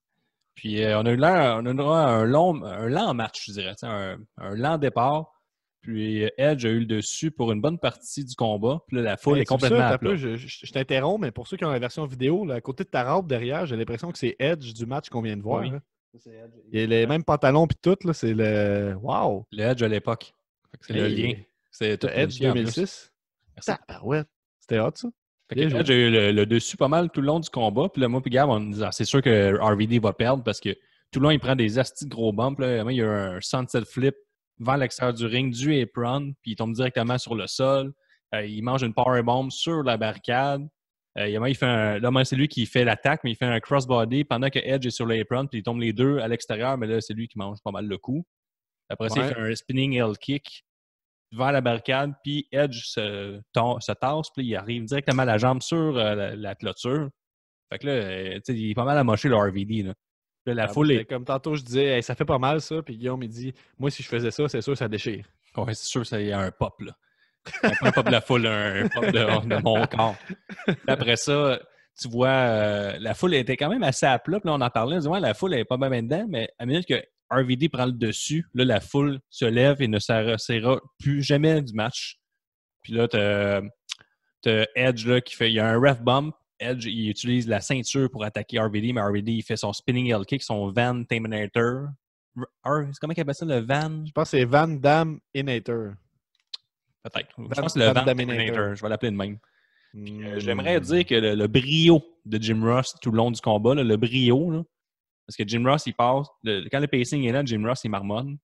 Puis on aura un lent match, je dirais. Un lent départ. Puis Edge a eu le dessus pour une bonne partie du combat. Puis là, la foule est complètement à plat. Je t'interromps, mais pour ceux qui ont la version vidéo, là, à côté de ta robe derrière, j'ai l'impression que c'est Edge du match qu'on vient de voir. Oui. Il y a les mêmes pantalons puis tout. Là, c'est le... Wow! Le Edge à l'époque. C'est le lien. C'est tout Edge 2006. Ouais. C'était hot, ça. Edge a eu le dessus pas mal tout le long du combat. Puis là, moi puis Gab, on dit c'est sûr que RVD va perdre parce que tout le long, il prend des astis de gros bumps. Là. Il y a un sunset flip vers l'extérieur du ring, du apron, puis il tombe directement sur le sol. Il mange une powerbomb sur la barricade. C'est lui qui fait l'attaque, mais il fait un crossbody pendant que Edge est sur l'apron, puis il tombe les deux à l'extérieur, mais là, c'est lui qui mange pas mal le coup. Après ça, il fait un spinning heel kick vers la barricade, puis Edge se tasse, puis il arrive directement la jambe sur la clôture. Fait que là, il est pas mal amoché, le RVD. Là. La foule est... Comme tantôt, je disais, hey, ça fait pas mal ça. Puis Guillaume, il dit, moi, si je faisais ça, c'est sûr que ça déchire. Ouais, c'est sûr qu'il y a un pop, là. Un pop de la foule, un pop de mon corps. Puis après ça, tu vois, la foule était quand même assez à plat. Puis là, on en parlait, on disait, ouais, la foule n'est pas bien dedans, mais à minute que RVD prend le dessus, là, la foule se lève et ne s'arrêtera plus jamais du match. Puis là, t'as Edge, là, il y a un ref bump. Edge, il utilise la ceinture pour attaquer RVD, mais RVD, il fait son spinning heel kick, son Van Terminator. Comment il appelle ça, le Van? Je pense que c'est Van Daminator. Peut-être. Je pense que c'est le Van Terminator. Je vais l'appeler de même. J'aimerais dire que le brio de Jim Ross tout le long du combat, là, le brio, là, parce que Jim Ross, il passe, quand le pacing est là, Jim Ross, il marmonne.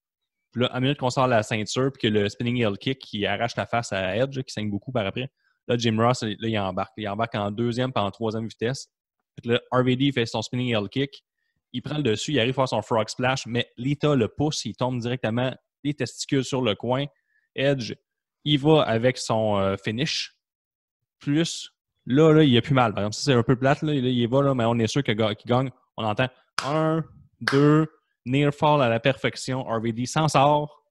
Puis là, à minute qu'on sort la ceinture, puis que le spinning heel kick, qui arrache la face à Edge, qui saigne beaucoup par après. Là, Jim Ross, là, il embarque. Il embarque en deuxième et en troisième vitesse. Puis là, RVD fait son spinning heel kick. Il prend le dessus, il arrive à faire son frog splash, mais Lita le pousse, il tombe directement les testicules sur le coin. Edge, il va avec son finish. Plus, là, il a plus mal. Par exemple, si c'est un peu plate, là, il va, là, mais on est sûr qu'il gagne. On entend 1, 2, Near fall à la perfection. RVD s'en sort.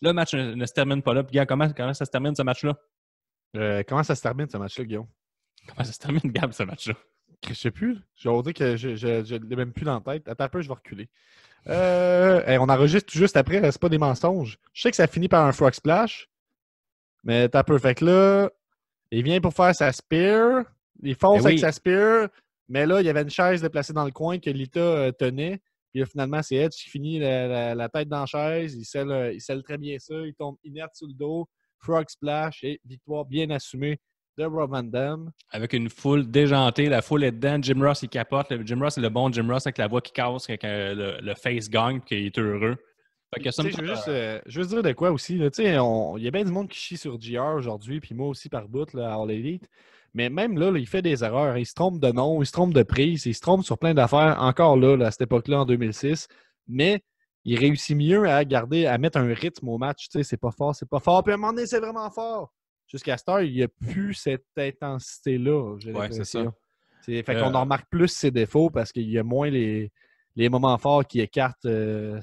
Le match ne se termine pas là. Puis, gars, comment ça se termine, ce match-là? Comment ça se termine, ce match-là, Guillaume? Comment ça se termine, Gab, ce match-là? Je sais plus. J'ai osé que je ne l'ai même plus dans la tête. Attends un peu, je vais reculer. On enregistre tout juste après, c'est pas des mensonges. Je sais que ça finit par un frog splash, mais t'as peu. Fait que là, il vient pour faire sa spear. Il fonce avec sa spear, mais là, il y avait une chaise placée dans le coin que Lita tenait. Puis là, finalement, c'est Edge qui finit la tête dans la chaise. Il scelle très bien ça. Il tombe inerte sur le dos. Frog splash et victoire bien assumée de Rob Van Dam. Avec une foule déjantée, la foule est dedans. Jim Ross, il capote. Jim Ross, c'est le bon Jim Ross avec la voix qui casse, avec le face gagne, puis qu'il est heureux. Fait que je veux juste dire de quoi aussi. Il y a bien du monde qui chie sur JR aujourd'hui, puis moi aussi par bout là, à All Elite. Mais même là, il fait des erreurs. Il se trompe de nom, il se trompe de prise, il se trompe sur plein d'affaires, encore là, à cette époque-là, en 2006. Mais il réussit mieux à mettre un rythme au match. C'est pas fort, c'est pas fort. Puis à un moment donné, c'est vraiment fort. Jusqu'à cette heure, il n'y a plus cette intensité-là. Ouais, c'est ça. Fait qu'on en remarque plus ses défauts parce qu'il y a moins les moments forts qui écartent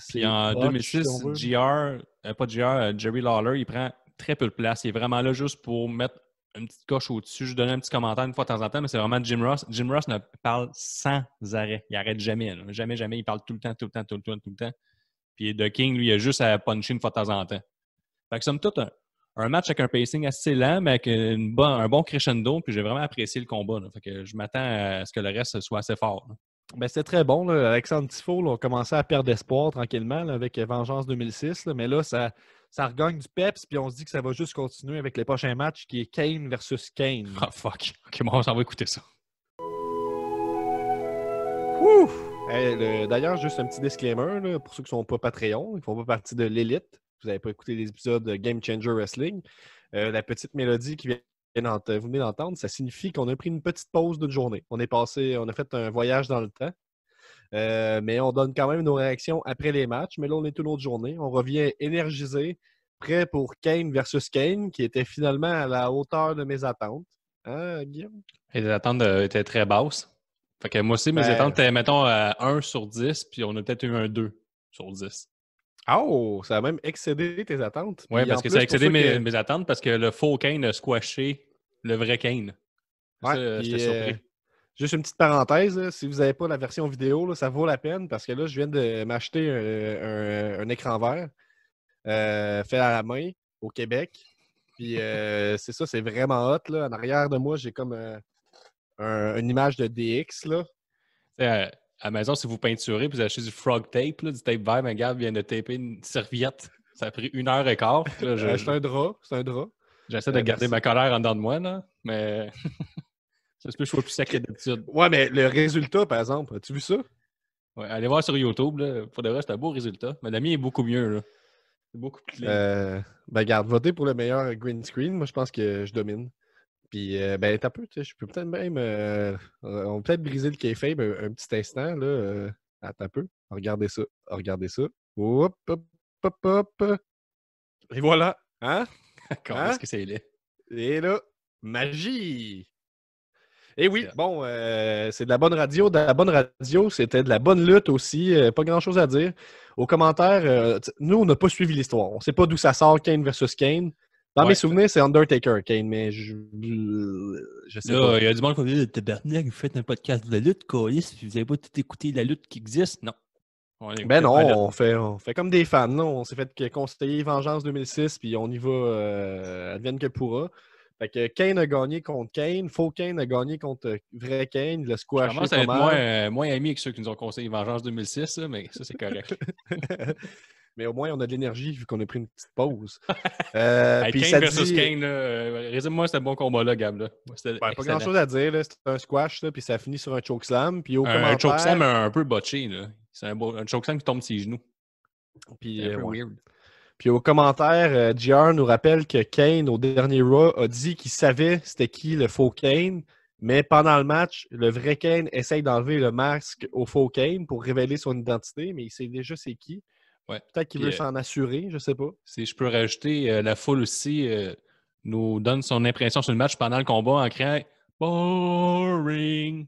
Puis en 2006, Jerry Lawler, il prend très peu de place. Il est vraiment là juste pour mettre une petite coche au-dessus. Je donne un petit commentaire une fois de temps en temps, mais c'est vraiment Jim Ross. Jim Ross ne parle sans arrêt. Il n'arrête jamais. Là. Jamais, jamais. Il parle tout le temps. Puis The King, lui, il a juste à puncher une fois de temps en temps. Fait que somme toute, un match avec un pacing assez lent, mais avec un bon crescendo, puis j'ai vraiment apprécié le combat. Là. Fait que je m'attends à ce que le reste soit assez fort. Ben, c'était très bon. Là. Alexandre Tifo, on commençait à perdre espoir tranquillement là, avec Vengeance 2006. Là, mais là, ça regagne du peps, puis on se dit que ça va juste continuer avec les prochains matchs qui est Kane versus Kane. Ah, fuck. OK, bon, on s'en va écouter ça. D'ailleurs, juste un petit disclaimer là, pour ceux qui ne sont pas Patreon, ils ne font pas partie de l'élite. Vous n'avez pas écouté les épisodes de Game Changer Wrestling. La petite mélodie qui vient vous venez d'entendre, ça signifie qu'on a pris une petite pause d'une journée. On a fait un voyage dans le temps. Mais on donne quand même nos réactions après les matchs. Mais là, on est une autre journée. On revient énergisé, prêt pour Kane versus Kane, qui était finalement à la hauteur de mes attentes. Hein, Guillaume? Et les attentes étaient très basses. Fait que moi aussi, mes attentes étaient, mettons, à 1 sur 10, puis on a peut-être eu un 2 sur 10. Oh, ça a même excédé tes attentes. Oui, parce que ça a excédé mes attentes parce que le faux Kane a squashé le vrai Kane. Ouais, j'étais surpris. Juste une petite parenthèse, là, si vous n'avez pas la version vidéo, là, ça vaut la peine parce que là, je viens de m'acheter un écran vert fait à la main au Québec. Puis c'est ça, c'est vraiment hot. Là. En arrière de moi, j'ai comme une image de DX. Là. À la maison, si vous peinturez puis vous achetez du frog tape, là, du tape vert, ma gars vient de taper une serviette. Ça a pris 1h15. C'est un drap. J'essaie de garder ma colère en dedans de moi, là, mais ça se peut que je sois plus sec que d'habitude. Ouais, mais le résultat, par exemple, as-tu vu ça? Ouais, allez voir sur YouTube. Là. Pour de vrai, c'est un beau résultat. Mais le mien est beaucoup mieux. Là. C'est beaucoup plus clean. Garde, votez pour le meilleur green screen. Moi, je pense que je domine. Puis, t'as peu, je peux peut-être même. On va peut-être briser le kayfabe un petit instant. Là, attends un peu. Regardez ça. Hop, hop, hop, hop. Et voilà. Hein? Comment est-ce que c'est laid? Et là, magie! Et oui, bon, c'est de la bonne radio. De la bonne radio, c'était de la bonne lutte aussi. Pas grand-chose à dire. Aux commentaires, nous, on n'a pas suivi l'histoire. On ne sait pas d'où ça sort, Kane versus Kane. Dans mes souvenirs, c'est Undertaker, Kane, mais je sais pas. Il y a du monde qui dit « Tabarnak, vous faites un podcast de lutte, Colis, puis vous n'avez pas tout écouté la lutte qui existe. » Non. On fait comme des fans. Non? On s'est fait conseiller Vengeance 2006, puis on y va advienne que pourra. Fait que Kane a gagné contre Kane. Faux Kane a gagné contre vrai Kane. Le squash. Je commence à être moins ami que ceux qui nous ont conseillé Vengeance 2006, là, mais ça, c'est correct. Mais au moins, on a de l'énergie vu qu'on a pris une petite pause. Puis Kane versus Kane, résume-moi ce bon combat-là, Gab. Là. Pas grand-chose à dire. C'est un squash, là, puis ça finit sur un chokeslam. Puis un chokeslam un peu botché. Là. C'est un chokeslam qui tombe sur les genoux. Puis, c'est un peu weird. Puis au commentaire, JR nous rappelle que Kane, au dernier Raw, a dit qu'il savait c'était qui le faux Kane, mais pendant le match, le vrai Kane essaye d'enlever le masque au faux Kane pour révéler son identité, mais il sait déjà c'est qui. Ouais. Peut-être qu'il veut s'en assurer, je sais pas. Si je peux rajouter, la foule aussi nous donne son impression sur le match pendant le combat en criant « Boring ».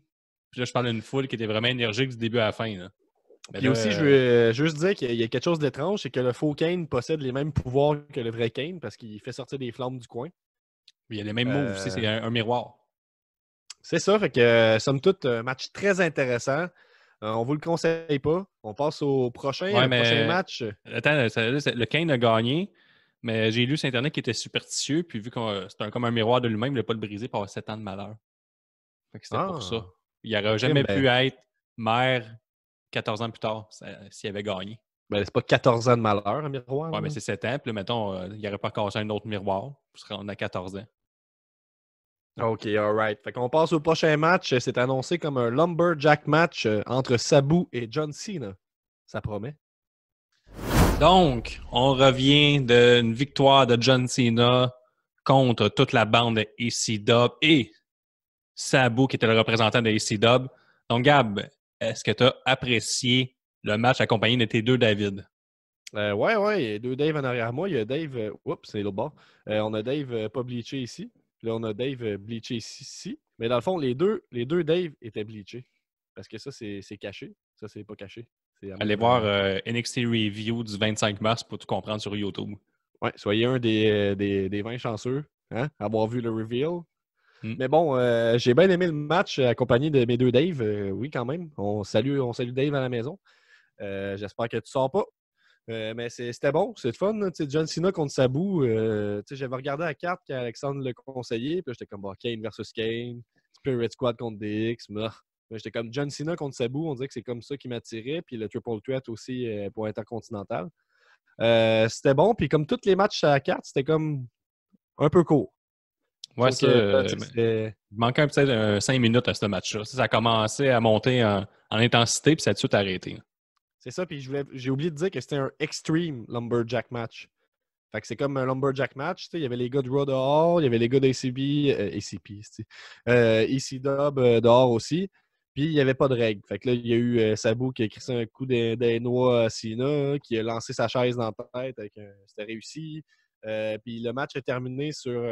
Puis là, je parle d'une foule qui était vraiment énergique du début à la fin. Là. Mais Puis là, aussi, je veux juste dire qu'il y a quelque chose d'étrange, c'est que le faux Kane possède les mêmes pouvoirs que le vrai Kane parce qu'il fait sortir des flammes du coin. il y a les mêmes moves aussi, Euh, c'est un miroir. c'est ça, fait que somme toute, un match très intéressant. On vous le conseille pas. On passe au Ouais, prochain mais match. attends, le Kane a gagné, mais j'ai lu sur Internet qu'il était superstitieux, puis vu que c'est comme un miroir de lui-même, il n'a pas le brisé pour avoir 7 ans de malheur. Fait que c'était pour ça. Ah, Il n'aurait crime, jamais pu être maire 14 ans plus tard s'il avait gagné. c'est pas 14 ans de malheur, un miroir. Ouais, mais Là. c'est 7 ans, puis là, mettons, il n'aurait pas cassé un autre miroir, on a 14 ans. OK, alright. Fait qu'on passe au prochain match. C'est annoncé comme un Lumberjack match entre Sabu et John Cena. Ça promet. Donc, on revient d'une victoire de John Cena contre toute la bande de AC-Dub et Sabu, qui était le représentant de AC-Dub. Donc, Gab, est-ce que tu as apprécié le match accompagné de tes deux David? Ouais, il y a deux Dave en arrière moi. Il y a Dave. Oups, c'est l'autre bord. On a Dave pas bleaché ici. Puis là, on a Dave bleaché ici. Mais dans le fond, les deux Dave étaient bleachés. Parce que ça, c'est caché. Ça, c'est pas caché. C'est Allez même, voir NXT Review du 25 mars pour tout comprendre sur YouTube. ouais, soyez un des 20 chanceux, hein, à avoir vu le reveal. Mm. Mais bon, j'ai bien aimé le match accompagné de mes deux Dave. Oui, quand même. On salue Dave à la maison. J'espère que tu sors pas. Mais c'était bon, c'est le fun. Là. John Cena contre Sabu. J'avais regardé la carte quand Alexandre le conseillait. Puis j'étais comme Kane versus Kane. Spirit Squad contre DX. J'étais comme John Cena contre Sabu. On dirait que c'est comme ça qui m'attirait. Puis le Triple Threat aussi pour Intercontinental. C'était bon. Puis comme tous les matchs à la carte, c'était comme un peu court. Ouais, Donc, ça, c'était. il manquait peut-être 5 minutes à ce match-là. Ça a commencé à monter en intensité, puis ça a tout de suite arrêté. C'est ça, puis j'ai oublié de dire que c'était un Extreme Lumberjack match. Fait que c'est comme un Lumberjack match. Il y avait les gars de Raw dehors, il y avait les gars d'ACB, ACP, EC-Dub dehors aussi. Puis il n'y avait pas de règles. Fait que là, il y a eu Sabu qui a crissé un coup des noix à Cena, qui a lancé sa chaise dans la tête. C'était réussi. Puis le match est terminé sur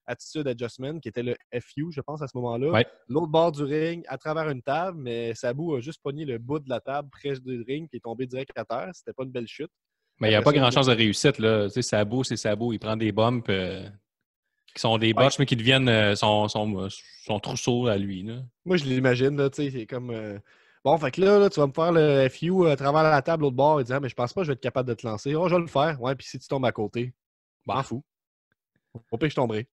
Attitude Adjustment, qui était le FU, je pense, à ce moment-là. Ouais. L'autre bord du ring, à travers une table, mais Sabu a juste pogné le bout de la table près du ring, puis est tombé direct à terre. C'était pas une belle chute. Mais il n'y a Après pas ça, grand-chance de réussite. Là. Tu sais, Sabu, c'est Sabu. Il prend des bumps qui sont des ouais. botches, mais qui deviennent son trousseau à lui. Là. Moi, je l'imagine, là, tu sais, c'est comme... Bon, fait que là, tu vas me faire le FU à travers la table l'autre bord et dire, ah, mais je pense pas que je vais être capable de te lancer. Oh, je vais le faire. Ouais, puis si tu tombes à côté, m'en Bah. fous. Au pire, je tomberai.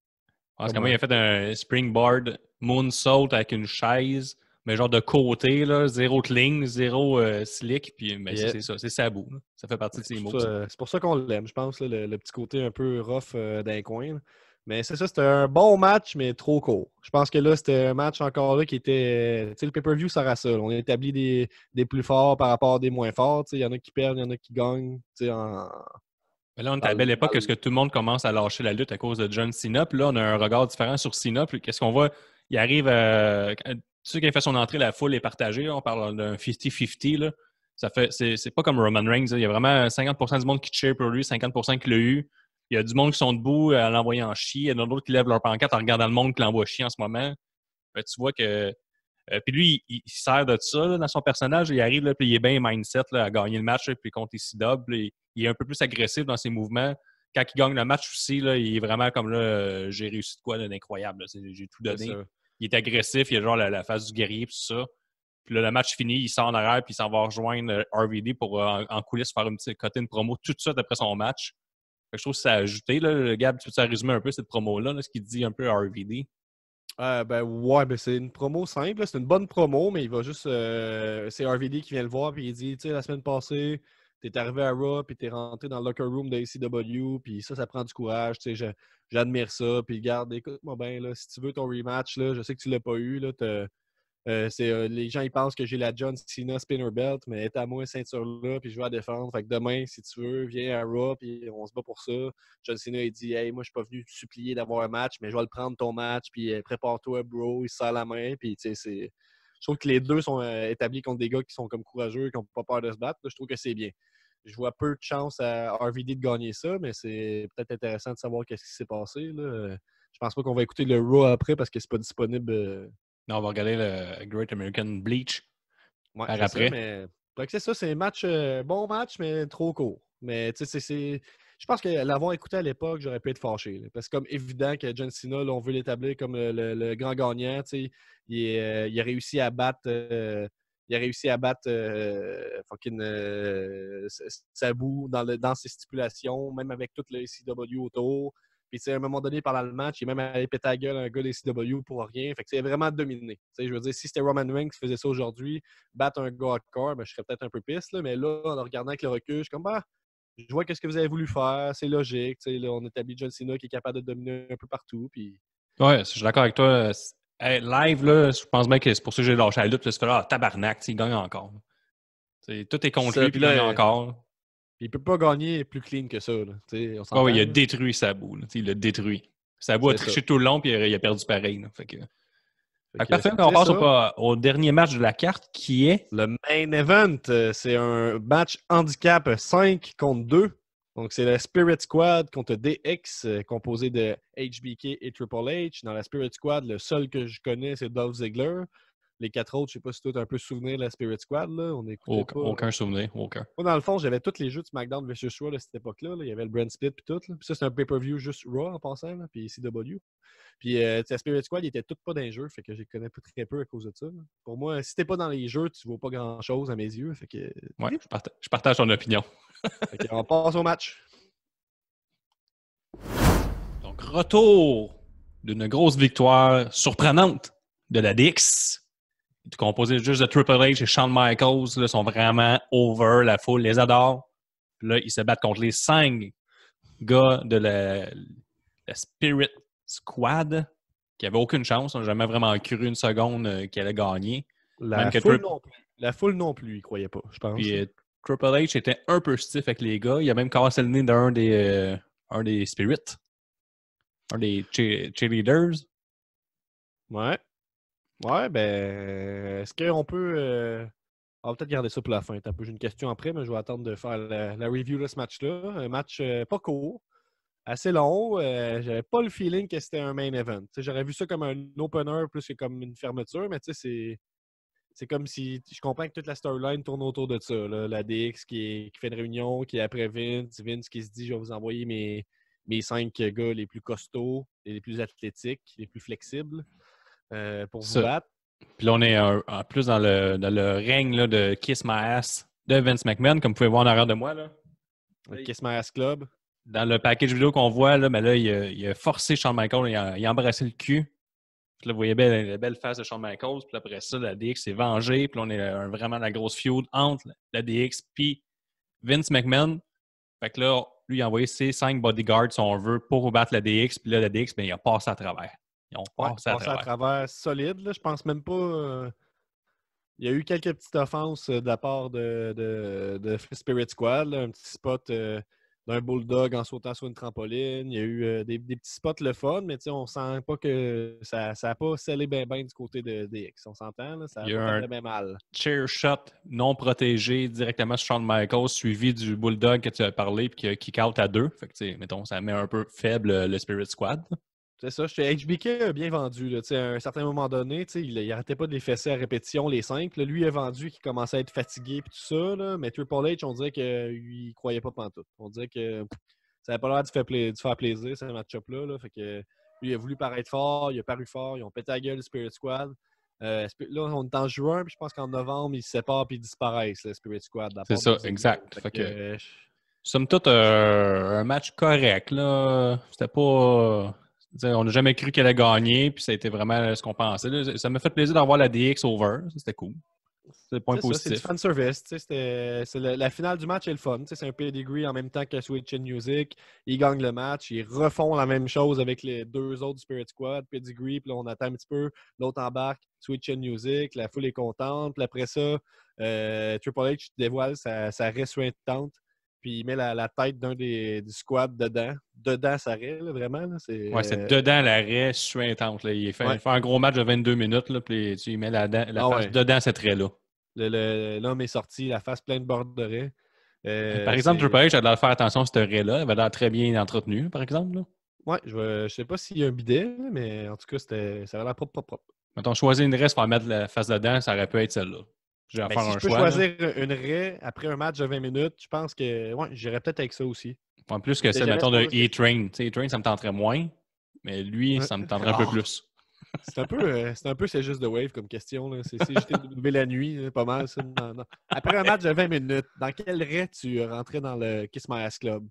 Parce que Comme, moi, il a fait un springboard moonsault avec une chaise, mais genre de côté, là, zéro cling, zéro slick, puis mais Yeah. c'est ça, c'est Sabu. Là. Ça fait partie de ses moves. C'est pour ça qu'on l'aime, je pense, là, le petit côté un peu rough d'un coin. Là. Mais c'est ça, c'était un bon match, mais trop court. Je pense que là, c'était un match encore là qui était. Tu sais, le pay-per-view sert à ça. On établit des plus forts par rapport à des moins forts. Il y en a qui perdent, il y en a qui gagnent. Mais là, on est à la belle époque parce que tout le monde commence à lâcher la lutte à cause de John Cena. Puis là, on a un regard différent sur Cena. Puis qu'est-ce qu'on voit? Il arrive ceux qui a fait son entrée, la foule est partagée. Là. On parle d'un 50-50. Là. C'est pas comme Roman Reigns. Là. Il y a vraiment 50% du monde qui cheer pour lui, 50% qui l'a eu. Il y a du monde qui sont debout à l'envoyer en chier. Il y en a d'autres qui lèvent leur pancarte en regardant le monde qui l'envoie chier en ce moment. Tu vois que. Puis lui, il sert de ça là, dans son personnage. Il arrive, là, puis il est bien mindset là, à gagner le match, là, puis contre EC-Dub. Il est un peu plus agressif dans ses mouvements. Quand il gagne le match aussi, là, il est vraiment comme là, j'ai réussi de quoi d'incroyable. J'ai tout donné. Il est agressif, il a genre la face du guerrier, puis tout ça. Puis là, le match fini, il sort en arrière, puis il s'en va rejoindre RVD pour en coulisses faire une petite côté une promo tout de suite après son match. Fait que je trouve que ça a ajouté. Là, Gab, tu peux résumer un peu cette promo-là, là, ce qu'il dit un peu à RVD? Ouais, c'est une promo simple. Là. C'est une bonne promo, mais il va juste. C'est RVD qui vient le voir, puis il dit, tu sais, la semaine passée, t'es arrivé à Raw, puis t'es rentré dans le locker room de ACW, puis ça prend du courage. Tu sais, j'admire ça. Puis garde, écoute-moi bien, là, si tu veux ton rematch, là, je sais que tu l'as pas eu. Là, les gens ils pensent que j'ai la John Cena Spinner Belt, mais est à moi ceinture-là, puis je vais la défendre. Fait que demain, si tu veux, viens à Raw, puis on se bat pour ça. John Cena, il dit, hey, moi, je suis pas venu te supplier d'avoir un match, mais je vais le prendre ton match, puis prépare-toi, bro. Il se serre la main, puis tu sais, je trouve que les deux sont établis contre des gars qui sont comme courageux, qui n'ont pas peur de se battre. Là, je trouve que c'est bien. Je vois peu de chance à RVD de gagner ça, mais c'est peut-être intéressant de savoir qu'est-ce qui s'est passé. Là. Je pense pas qu'on va écouter le Raw après parce que c'est pas disponible. Non, on va regarder le Great American Bleach Ouais, par c'est après. ça, mais Fait que c'est ça, c'est un match, bon match, mais trop court. Mais tu sais, je pense que l'avoir écouté à l'époque, j'aurais pu être fâché. Là, parce que comme évident que John Cena, là, on veut l'établir comme le grand gagnant. Tu sais, il a réussi à battre. Fucking Sabu dans ses stipulations, même avec tout le ECW autour. Puis, tu sais, à un moment donné, pendant le match, il est même allé péter la gueule à un gars des CW pour rien. Fait que c'est vraiment dominé. Tu sais, je veux dire, si c'était Roman Reigns qui faisait ça aujourd'hui, battre un gars hardcore, ben, je serais peut-être un peu pisse. Là, mais là, en le regardant avec le recul, je suis comme, bah, je vois qu'est-ce que vous avez voulu faire. C'est logique. Tu sais, là, on établit John Cena qui est capable de dominer un peu partout. Puis... Ouais, je suis d'accord avec toi. Hey, live, là, je pense bien que c'est pour ça que j'ai lâché la lutte. Là, c'est fait, tabarnak, il gagne encore. T'sais, tout est contre lui, puis il gagne encore. Il peut pas gagner plus clean que ça. Là. On ouais, il a détruit Sabu. Il l'a détruit. Sabu a triché tout le long, puis il a perdu pareil. Là. Fait que parfait, on passe au dernier match de la carte, qui est... Le main event. C'est un match handicap 5 contre 2. Donc, c'est la Spirit Squad contre DX, composé de HBK et Triple H. Dans la Spirit Squad, le seul que je connais, c'est Dolph Ziggler. Les 4 autres, je ne sais pas si tu as un peu souvenir de la Spirit Squad. Là. Aucun souvenir, aucun. Moi, dans le fond, j'avais tous les jeux de SmackDown vs. Raw à cette époque-là. Là. Il y avait le Brand Split et tout. Là. Puis ça, c'est un pay-per-view juste Raw en passant, là, puis CW. Puis la Spirit Squad, ils étaient tous pas dans les jeux, fait que je les connais très peu à cause de ça. Là. Pour moi, si t'es pas dans les jeux, tu vaux pas grand-chose à mes yeux. Fait que... Ouais, je partage ton opinion. Fait que on passe au match. Donc, retour d'une grosse victoire surprenante de la DX. Composé juste de Triple H et Shawn Michaels. Là, sont vraiment over. La foule les adore. Puis là, ils se battent contre les 5 gars de la Spirit Squad qui n'avaient aucune chance. On n'a jamais vraiment cru une seconde qu'ils allaient gagner. La foule non plus, ils ne croyaient pas, je pense. Puis Triple H était un peu stiff avec les gars. Il a même cassé le nez d'un des Spirits. Un des cheerleaders. Ouais. Ouais, ben, est-ce qu'on peut... On va peut-être garder ça pour la fin. J'ai une question après, mais je vais attendre de faire la review de ce match-là. Un match pas court, assez long. J'avais pas le feeling que c'était un main event. T'sais, j'aurais vu ça comme un opener plus que comme une fermeture, mais c'est comme si... Je comprends que toute la storyline tourne autour de ça. Là. La DX qui fait une réunion, qui est après Vince qui se dit « Je vais vous envoyer mes 5 gars les plus costauds, les plus athlétiques, les plus flexibles. » pour vous battre. Puis là, on est en plus dans le règne là, de Kiss My Ass de Vince McMahon, comme vous pouvez voir en arrière de moi. Là. Le Kiss My Ass Club. Dans le package vidéo qu'on voit, là, mais là, il a forcé Shawn Michaels, il a embrassé le cul. Puis là, vous voyez la belle face de Shawn Michaels. Puis après ça, la DX s'est vengée. Puis là, on est vraiment la grosse feud entre la DX et Vince McMahon. Fait que là, lui, il a envoyé ses 5 bodyguards, si on veut, pour battre la DX. Puis là, la DX, ben, il a passé à travers. Ils ont passé à travers solide. Là. Je pense même pas... Il y a eu quelques petites offenses de la part de Spirit Squad. Là. Un petit spot d'un bulldog en sautant sur une trampoline. Il y a eu des petits spots le fun, mais on sent pas que ça n'a pas scellé bien du côté de DX. On s'entend, là, ça a pas fait bien mal. Chair shot non protégé directement sur Shawn Michaels, suivi du bulldog que tu as parlé et qui a kick out à 2. Fait que, mettons, ça met un peu faible le Spirit Squad. C'est ça. HBK a bien vendu. Là, à un certain moment donné, il n'arrêtait pas de les fesser à répétition, les 5. Là, lui, il a vendu qu'il commençait à être fatigué et tout ça. Là, mais Triple H, on dirait qu'il ne croyait pas pantoute. On dirait que ça n'avait pas l'air de faire plaisir, ce match-up-là. Là, fait que lui, il a voulu paraître fort, il a paru fort, ils ont pété la gueule, le Spirit Squad. Là, on est en juin, puis je pense qu'en novembre, ils se séparent et ils disparaissent, le Spirit Squad. C'est ça, exact. Fait que, somme toute, un match correct. Là. C'était pas... On n'a jamais cru qu'elle allait gagner, puis ça a été vraiment ce qu'on pensait. Là. Ça m'a fait plaisir d'avoir la DX over. C'était cool. C'est le point positif. C'est du fan service. La finale du match est le fun. C'est un pedigree en même temps que Sweet Chin Music. Ils gagnent le match. Ils refont la même chose avec les 2 autres Spirit Squad. Pedigree, puis là, on attend un petit peu. L'autre embarque. Sweet Chin Music. La foule est contente. Puis après ça, Triple H dévoile sa resuintante. Puis il met la tête d'un du squad dedans. Dedans, ça arrêt, là, vraiment. Là, c'est dedans l'arrêt suintante. Là. Il fait un gros match de 22 minutes, là, puis il met la face dedans cet trait-là. L'homme est sorti, la face pleine de borderets. Par exemple, Triple H, j'avais l'air de faire attention à ce trait-là. Il avait l'air très bien entretenu, par exemple. Là. Ouais, je sais pas s'il y a un bidet, mais en tout cas, ça avait l'air propre. Mettons, choisir une reste pour mettre la face dedans, ça aurait pu être celle-là. J'ai à Ben, faire si un je peux choix. choisir une raie après un match de 20 minutes, je pense que ouais, j'irais peut-être avec ça aussi. En plus que C'est c'est, jamais mettons, de ce qu'on a E-Train. Tu sais, E-Train, ça me tenterait moins, mais lui, Ouais. ça me tenterait un peu Ah, plus. c'est un peu c'est juste de wave comme question. Là. C'est CJTW la nuit, là, pas mal ça. Non. Après un match de 20 minutes, dans quel raie tu rentrais dans le Kiss My Ass Club?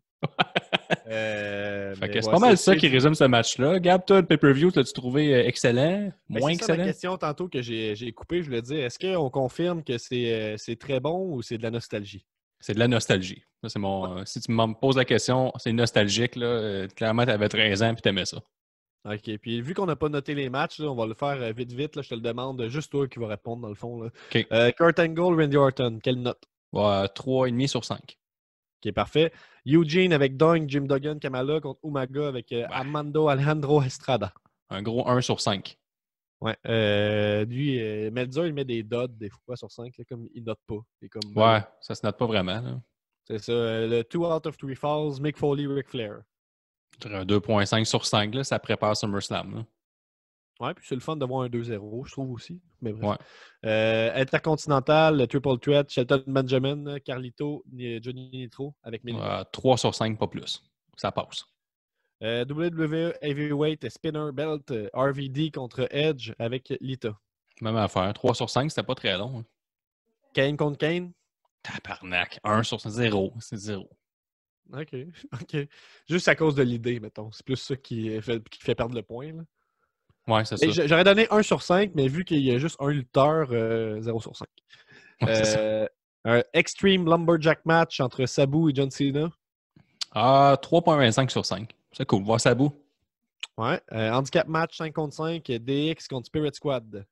Fait Mais que c'est ouais, pas mal ça qui résume ce match-là. Gab, toi, le pay-per-view, l'as-tu trouvé excellent? Ben, Moins c'est ça ma excellent? question tantôt que j'ai coupé. Je voulais dire, est-ce qu'on confirme que c'est très bon ou c'est de la nostalgie? C'est de la nostalgie. Ça, c'est mon, si tu me poses la question, c'est nostalgique. Là, clairement, tu avais 13 ans et tu aimais ça. OK. Puis vu qu'on n'a pas noté les matchs, là, on va le faire vite. Là, je te le demande. Juste toi qui va répondre dans le fond. Là. OK. Kurt Angle, Randy Orton, quelle note? 3,5 sur 5. OK, parfait. Eugene avec Doink, Jim Duggan, Kamala contre Umaga avec Armando Alejandro Estrada. Un gros 1 sur 5. Ouais. Lui, Melzer, il met des dots des fois sur 5, là, comme il note pas. Il est comme, Ouais, ça se note pas vraiment. Là. c'est ça. Le 2 out of 3 falls, Mick Foley, Ric Flair. Je dirais un 2,5 sur 5. Là, ça prépare SummerSlam. Là. Ouais, puis c'est le fun de voir un 2-0, je trouve aussi. Mais bref. Ouais. Intercontinental, le Triple Threat, Shelton Benjamin, Carlito, Johnny Nitro avec Mini. 3 sur 5, pas plus. Ça passe. WWE Heavyweight Spinner Belt, RVD contre Edge avec Lita. Même affaire. 3 sur 5, c'était pas très long. Hein. Kane contre Kane. Tabarnak. 1 sur 0. C'est 0. OK. Juste à cause de l'idée, mettons. C'est plus ça qui fait perdre le point. Là. Ouais, c'est ça. J'aurais donné 1 sur 5, mais vu qu'il y a juste un lutteur, 0 sur 5. Ouais, c'est ça. Un Extreme Lumberjack match entre Sabu et John Cena. 3,25 sur 5. C'est cool. Voir Sabu. Ouais. Handicap match 5 contre 5, DX contre Spirit Squad.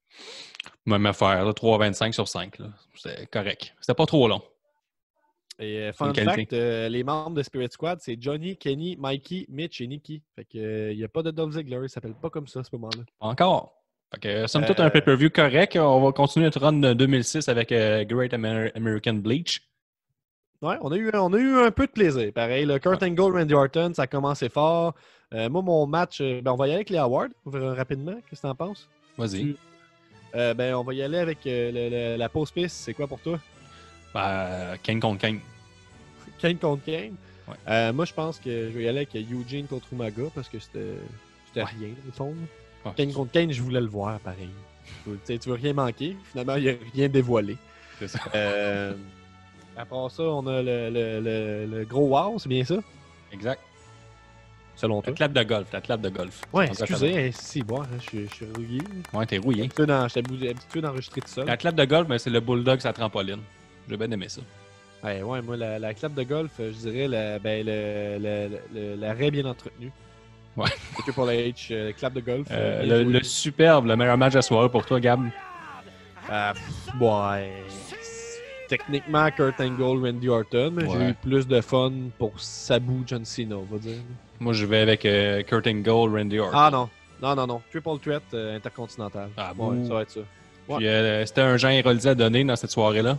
Même affaire. 3,25 sur 5. Là. C'est correct. C'était pas trop long. Et fun fact, les membres de Spirit Squad, c'est Johnny, Kenny, Mikey, Mitch et Nikki. Fait que il n'y a pas de Dolph Ziggler, il s'appelle pas comme ça à ce moment-là. Encore. Fait que somme toute un pay-per-view correct. On va continuer notre run de 2006 avec Great American Bleach. Ouais, on a eu un peu de plaisir. Pareil, le Kurt Angle, Randy Orton, ça a commencé fort. Moi, mon match, on va y aller avec les awards rapidement. Qu'est-ce que t'en penses? Vas-y. On va y aller avec la pause piste. C'est quoi pour toi? Kane contre Kane. Kane contre Kane. Ouais. Moi, je pense que je vais y aller avec Eugene contre Umaga parce que c'était rien, au fond. Ouais. Kane contre Kane, je voulais le voir, pareil. Tu veux rien manquer. Finalement, il n'y a rien dévoilé. C'est ça. Après ça, on a le gros wow, c'est bien ça? Exact. Selon toi? La clap de golf. Ouais, excusez, si, bon, je suis rouillé. Ouais, t'es rouillé. J'étais habitué d'enregistrer tout seul. La clap de golf, mais c'est le bulldog sa trampoline. J'ai bien aimé ça. Ouais, moi, la clap de golf, je dirais la raie bien entretenue. Ouais. Triple H, clap de golf. Le superbe, le meilleur match de la soirée pour toi, Gab. Ouais. Techniquement, Kurt Angle, Randy Orton, mais j'ai eu plus de fun pour Sabu, John Cena, on va dire. Moi, je vais avec Kurt Angle, Randy Orton. Ah non. Triple Threat intercontinental. Ah bon. Ouais, ça va être ça. Ouais. Puis, c'était un Jean Héroldi à donner dans cette soirée-là.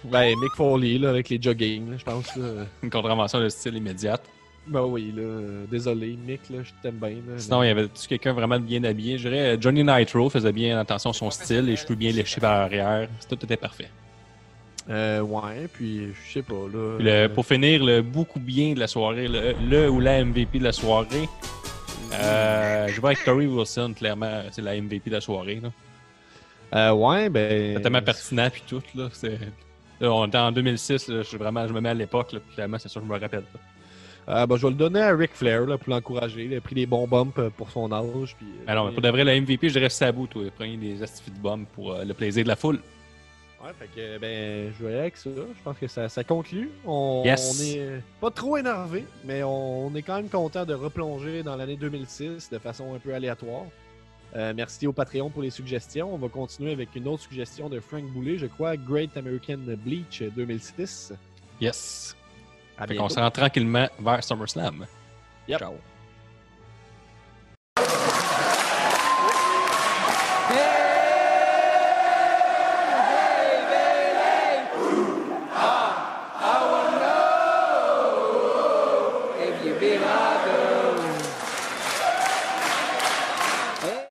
Ben, Mick Foley, là, avec les jogging, là, je pense. Là. Une contravention de style immédiate. Ben oui, là, désolé, Mick, là, je t'aime bien. Là, sinon, il y avait-tu quelqu'un vraiment bien habillé? Je dirais Johnny Nitro faisait bien attention à son style, les cheveux bien léchés par l'arrière. Tout était parfait. Ouais, puis je sais pas, là... Pour finir, le beaucoup bien de la soirée, le ou la MVP de la soirée, je vais avec Torrie Wilson, clairement, c'est la MVP de la soirée. Là. Ouais, ben... C'est tellement pertinent, puis tout, là. Là, on était en 2006, là, je me mets à l'époque, là, puis clairement, c'est sûr que je me rappelle. Je vais le donner à Ric Flair là, pour l'encourager. Il a pris des bons bumps pour son âge. Puis, alors, pour de vrai, la MVP, je dirais Sabu, toi. Prenez des astifies de bumps pour le plaisir de la foule. Ouais, fait que, je vais aller avec ça. Je pense que ça conclut. On est pas trop énervé, mais on est quand même content de replonger dans l'année 2006 de façon un peu aléatoire. Merci au Patreon pour les suggestions. On va continuer avec une autre suggestion de Frank Boulet, je crois, Great American Bleach 2006. Yes. On se rend tranquillement vers SummerSlam. Yep. Ciao.